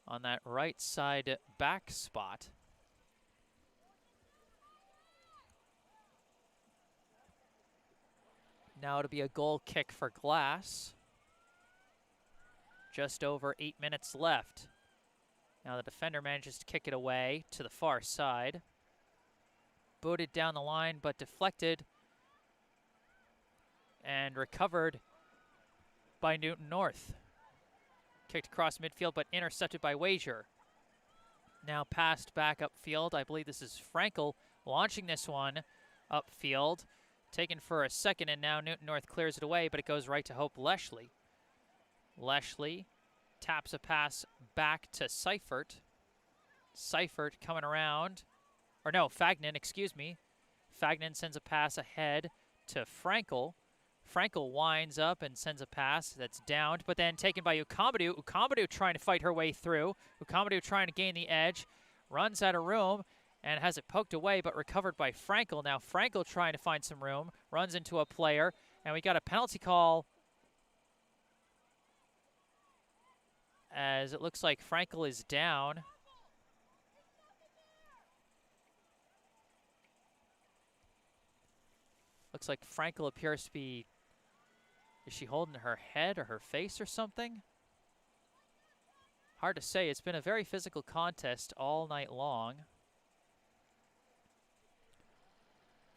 on that right side back spot. Now it'll be a goal kick for Glass. Just over 8 minutes left. Now the defender manages to kick it away to the far side. Booted down the line, but deflected and recovered by Newton North. Kicked across midfield, but intercepted by Wager. Now passed back upfield. I believe this is Frankel launching this one upfield. Taken for a second, and now Newton North clears it away, but it goes right to Hope Leshley. Leshley taps a pass back to Seifert. Seifert coming around. Or no, Fagnan, excuse me. Fagnan sends a pass ahead to Frankel. Frankel winds up and sends a pass that's downed, but then taken by Ukamadou. Ukamadou trying to fight her way through. Ukamadou trying to gain the edge. Runs out of room and has it poked away, but recovered by Frankel. Now Frankel trying to find some room. Runs into a player, and we got a penalty call as it looks like Frankel is down. Looks like Frankel appears to be, is she holding her head or her face or something? Hard to say. It's been a very physical contest all night long.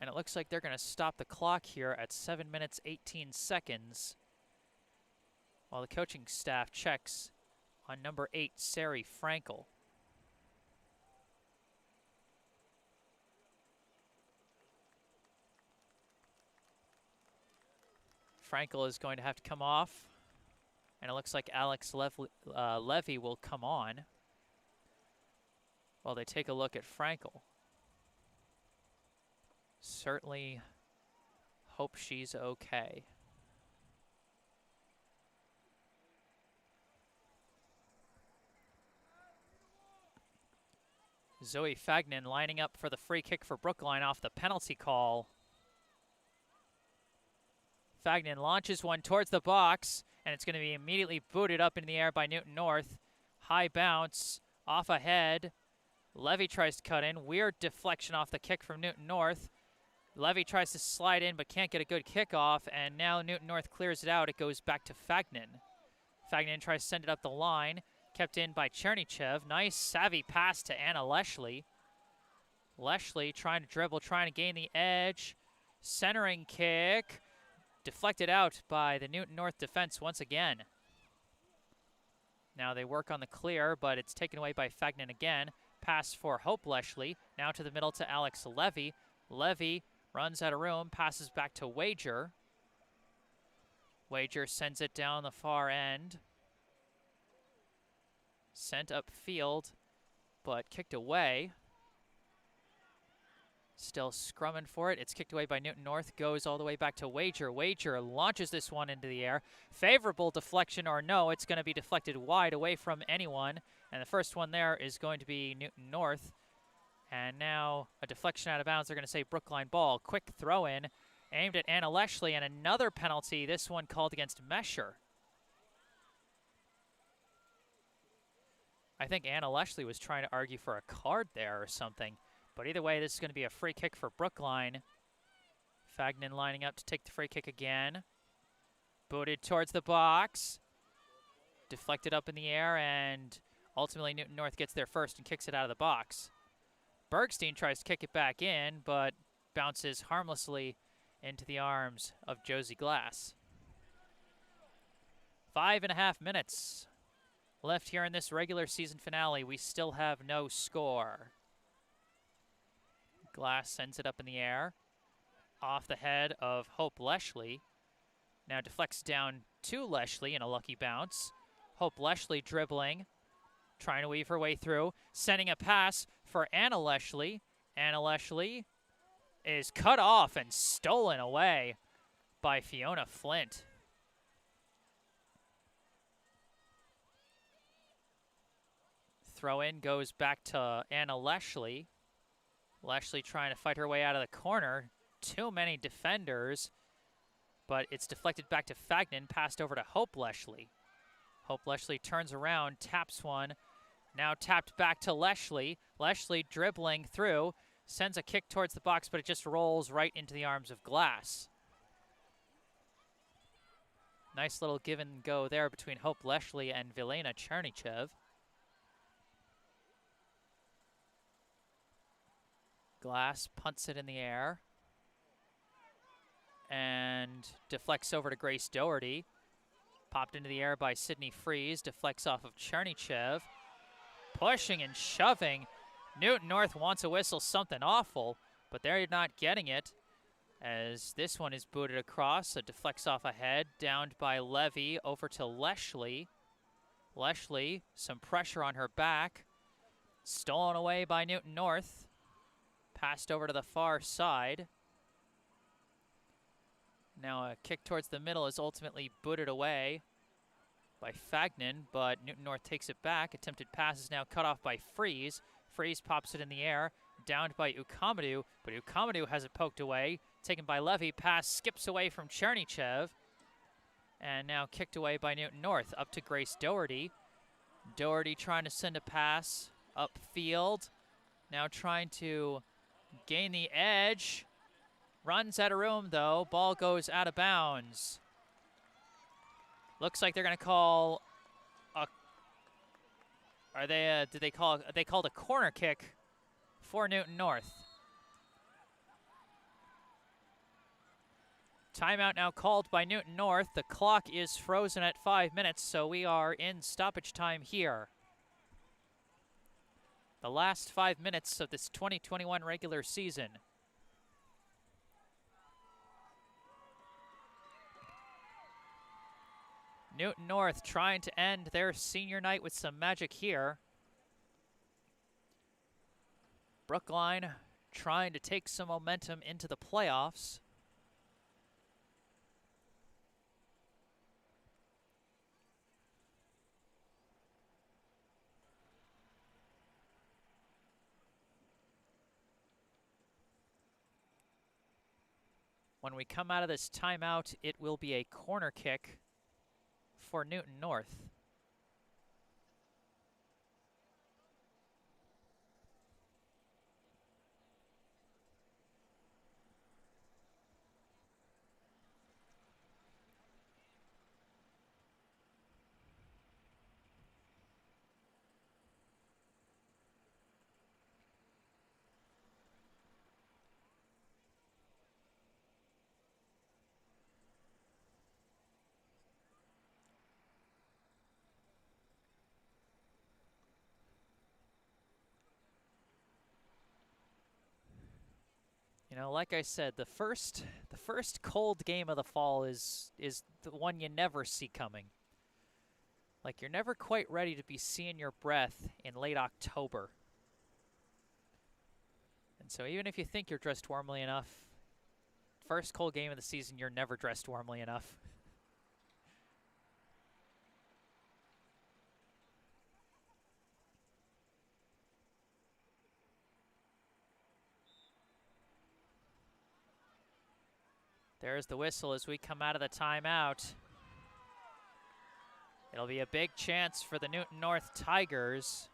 And it looks like they're going to stop the clock here at 7 minutes, 18 seconds while the coaching staff checks on number 8, Sari Frankel. Frankel is going to have to come off. And it looks like Alex Levy will come on while they take a look at Frankel. Certainly hope she's okay. Zoe Fagnan lining up for the free kick for Brookline off the penalty call. Fagnan launches one towards the box, and it's going to be immediately booted up in the air by Newton North. High bounce, off ahead. Levy tries to cut in. Weird deflection off the kick from Newton North. Levy tries to slide in but can't get a good kickoff, and now Newton North clears it out. It goes back to Fagnan. Fagnan tries to send it up the line. Kept in by Chernychev. Nice savvy pass to Anna Leshley. Leshley trying to dribble, trying to gain the edge. Centering kick. Deflected out by the Newton North defense once again. Now they work on the clear, but it's taken away by Fagnan again. Pass for Hope Leshley. Now to the middle to Alex Levy. Levy runs out of room, passes back to Wager. Wager sends it down the far end. Sent upfield, but kicked away. Still scrumming for it. It's kicked away by Newton North. Goes all the way back to Wager. Wager launches this one into the air. Favorable deflection or no, it's going to be deflected wide away from anyone. And the first one there is going to be Newton North. And now a deflection out of bounds. They're going to say Brookline ball. Quick throw in. Aimed at Anna Leshley, and another penalty. This one called against Mesher. I think Anna Leshley was trying to argue for a card there or something. But either way, this is going to be a free kick for Brookline. Fagnan lining up to take the free kick again. Booted towards the box. Deflected up in the air, and ultimately Newton North gets there first and kicks it out of the box. Bergstein tries to kick it back in, but bounces harmlessly into the arms of Josie Glass. 5.5 minutes left here in this regular season finale. We still have no score. Glass sends it up in the air. Off the head of Hope Leshley. Now deflects down to Leshley in a lucky bounce. Hope Leshley dribbling. Trying to weave her way through. Sending a pass for Anna Leshley. Anna Leshley is cut off and stolen away by Fiona Flint. Throw in goes back to Anna Leshley. Leshley trying to fight her way out of the corner. Too many defenders, but it's deflected back to Fagnan, passed over to Hope Leshley. Hope Leshley turns around, taps one. Now tapped back to Leshley. Leshley dribbling through, sends a kick towards the box, but it just rolls right into the arms of Glass. Nice little give and go there between Hope Leshley and Vilena Chernychev. Glass punts it in the air and deflects over to Grace Doherty. Popped into the air by Sydney Freeze, deflects off of Chernychev. Pushing and shoving. Newton North wants a whistle, something awful, but they're not getting it as this one is booted across. It deflects off ahead, downed by Levy, over to Leshley. Leshley, some pressure on her back. Stolen away by Newton North. Passed over to the far side. Now a kick towards the middle is ultimately booted away by Fagnan, but Newton North takes it back. Attempted pass is now cut off by Freeze. Freeze pops it in the air, downed by Ukamadou, but Ukamadou has it poked away. Taken by Levy, pass skips away from Chernychev, and now kicked away by Newton North. Up to Grace Doherty. Doherty trying to send a pass upfield. Now trying to gain the edge. Runs out of room, though. Ball goes out of bounds. Looks like they're going to call a... Are they, they called a corner kick for Newton North. Timeout now called by Newton North. The clock is frozen at 5 minutes, so we are in stoppage time here. The last 5 minutes of this 2021 regular season. Newton North trying to end their senior night with some magic here. Brookline trying to take some momentum into the playoffs. When we come out of this timeout, it will be a corner kick for Newton North. You know, like I said, the first cold game of the fall is the one you never see coming. Like, you're never quite ready to be seeing your breath in late October. And so even if you think you're dressed warmly enough, first cold game of the season, you're never dressed warmly enough. There's the whistle as we come out of the timeout. It'll be a big chance for the Newton North Tigers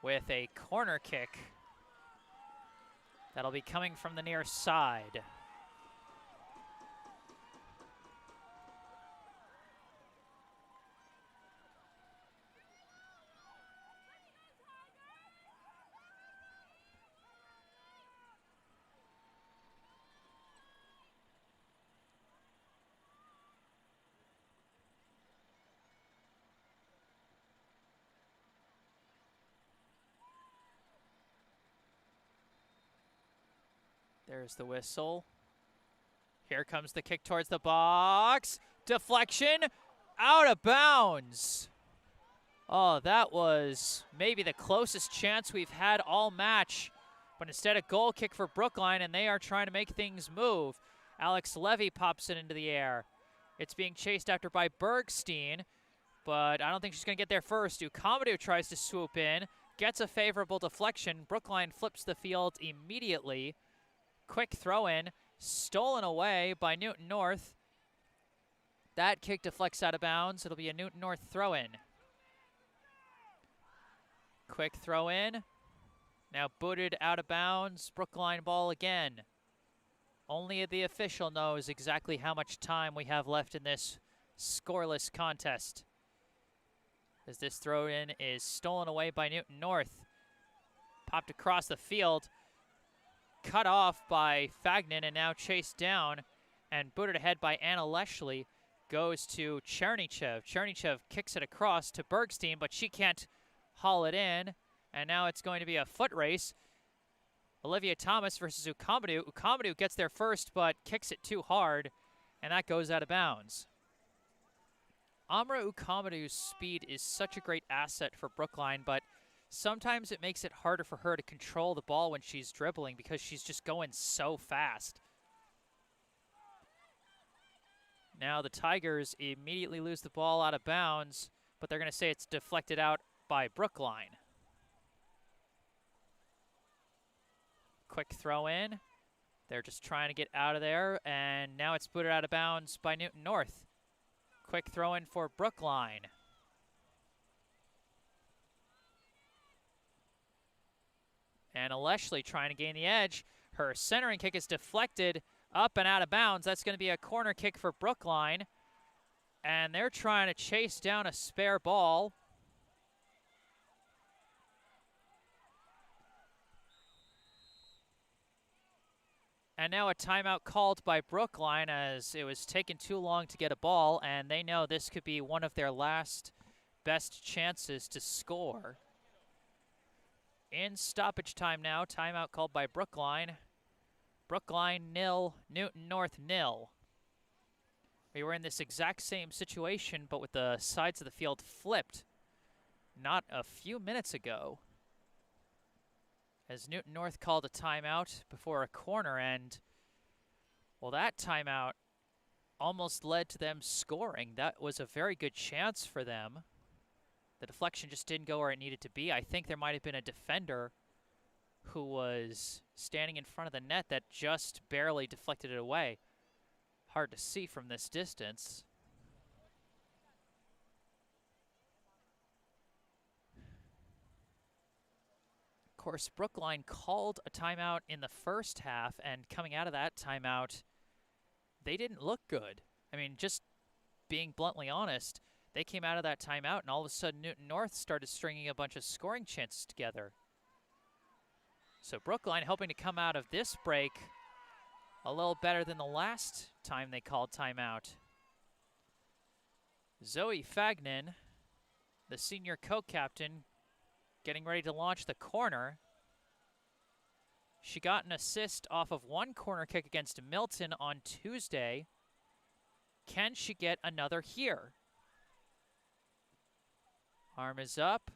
with a corner kick that'll be coming from the near side. There's the whistle. Here comes the kick towards the box. Deflection, out of bounds. Oh, that was maybe the closest chance we've had all match. But instead, a goal kick for Brookline, and they are trying to make things move. Alex Levy pops it into the air. It's being chased after by Bergstein, but I don't think she's going to get there first. Ukamadu tries to swoop in, gets a favorable deflection. Brookline flips the field immediately. Quick throw in, stolen away by Newton North. That kick deflects out of bounds. It'll be a Newton North throw in. Quick throw in. Now booted out of bounds. Brookline ball again. Only the official knows exactly how much time we have left in this scoreless contest, as this throw in is stolen away by Newton North. Popped across the field. Cut off by Fagnan and now chased down and booted ahead by Anna Leshley. Goes to Chernychev. Chernychev kicks it across to Bergstein, but she can't haul it in. And now it's going to be a foot race. Olivia Thomas versus Ukamadu. Ukamadu gets there first, but kicks it too hard, and that goes out of bounds. Amra Ukamadu's speed is such a great asset for Brookline, but sometimes it makes it harder for her to control the ball when she's dribbling because she's just going so fast. Now the Tigers immediately lose the ball out of bounds, but they're going to say it's deflected out by Brookline. Quick throw in. They're just trying to get out of there, and now it's booted out of bounds by Newton North. Quick throw in for Brookline. Anna Leshley trying to gain the edge. Her centering kick is deflected up and out of bounds. That's going to be a corner kick for Brookline. And they're trying to chase down a spare ball. And now a timeout called by Brookline as it was taking too long to get a ball, and they know this could be one of their last best chances to score. In stoppage time now, timeout called by Brookline. Brookline 0, Newton North 0. We were in this exact same situation, but with the sides of the field flipped not a few minutes ago, as Newton North called a timeout before a corner, and, well, that timeout almost led to them scoring. That was a very good chance for them. The deflection just didn't go where it needed to be. I think there might have been a defender who was standing in front of the net that just barely deflected it away. Hard to see from this distance. Of course, Brookline called a timeout in the first half, and coming out of that timeout, they didn't look good. I mean, just being bluntly honest, they came out of that timeout, and all of a sudden Newton North started stringing a bunch of scoring chances together. So Brookline hoping to come out of this break a little better than the last time they called timeout. Zoe Fagnan, the senior co-captain, getting ready to launch the corner. She got an assist off of one corner kick against Milton on Tuesday. Can she get another here? Arm is up.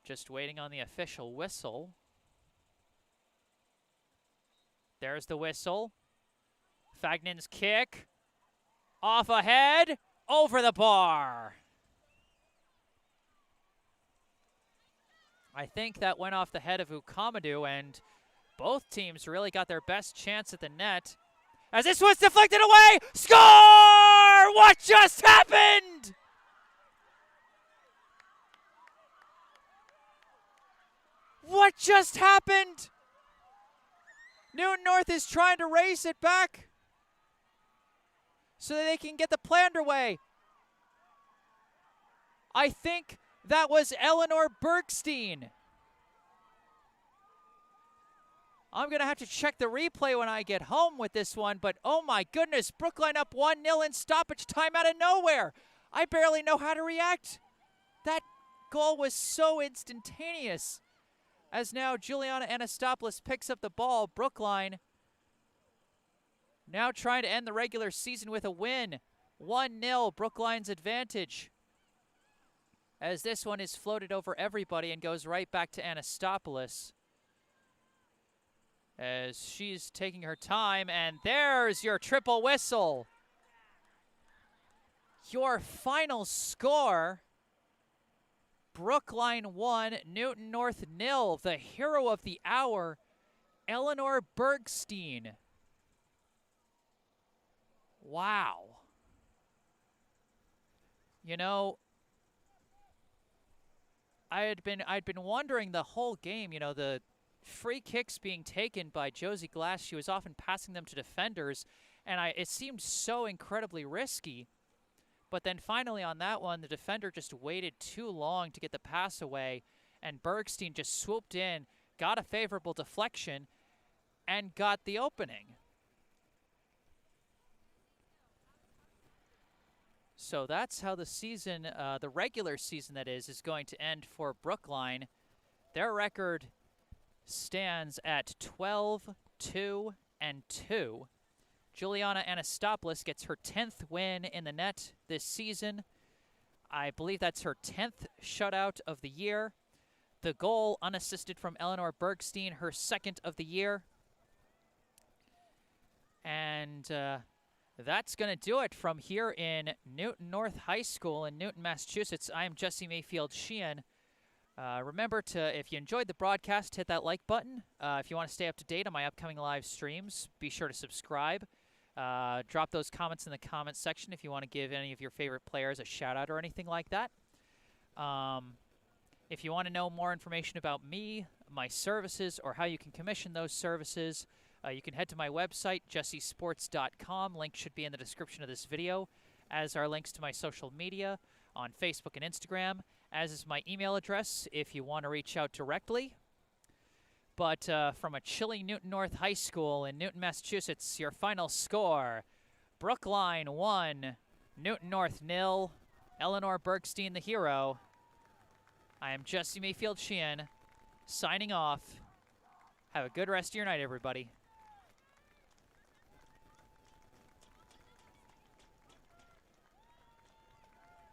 Just waiting on the official whistle. There's the whistle. Fagnan's kick. Off ahead. Over the bar. I think that went off the head of Ukamadu, and both teams really got their best chance at the net. As this was deflected away. Score! What just happened? What just happened? Newton North is trying to race it back so that they can get the play underway. I think that was Eleanor Bergstein. I'm going to have to check the replay when I get home with this one, but oh my goodness, Brookline up 1-0 in stoppage time out of nowhere. I barely know how to react. That goal was so instantaneous. As now Juliana Anastopoulos picks up the ball, Brookline now trying to end the regular season with a win. 1-0, Brookline's advantage. As this one is floated over everybody and goes right back to Anastopoulos. As she's taking her time, and there's your triple whistle. Your final score, Brookline 1, Newton North 0. The hero of the hour, Eleanor Bergstein. Wow. You know, I'd been wondering the whole game, you know, the free kicks being taken by Josie Glass, she was often passing them to defenders, and it seemed so incredibly risky. But then finally on that one, the defender just waited too long to get the pass away, and Bergstein just swooped in, got a favorable deflection, and got the opening. So that's how the season, the regular season that is going to end for Brookline. Their record stands at 12-2-2. Juliana Anastopoulos gets her 10th win in the net this season. I believe that's her 10th shutout of the year. The goal unassisted from Eleanor Bergstein, her 2nd of the year. And that's going to do it from here in Newton North High School in Newton, Massachusetts. I am Jesse Mayfield-Sheehan. Remember to, if you enjoyed the broadcast, hit that like button. If you want to stay up to date on my upcoming live streams, be sure to subscribe. Drop those comments in the comments section if you want to give any of your favorite players a shout out or anything like that. If you want to know more information about me, my services, or how you can commission those services, you can head to my website, jessesports.com. Link should be in the description of this video, as are links to my social media on Facebook and Instagram, as is my email address if you want to reach out directly. But from a chilly Newton North High School in Newton, Massachusetts, your final score, Brookline 1, Newton North 0, Eleanor Bergstein the hero. I am Jesse Mayfield-Sheehan, signing off. Have a good rest of your night, everybody.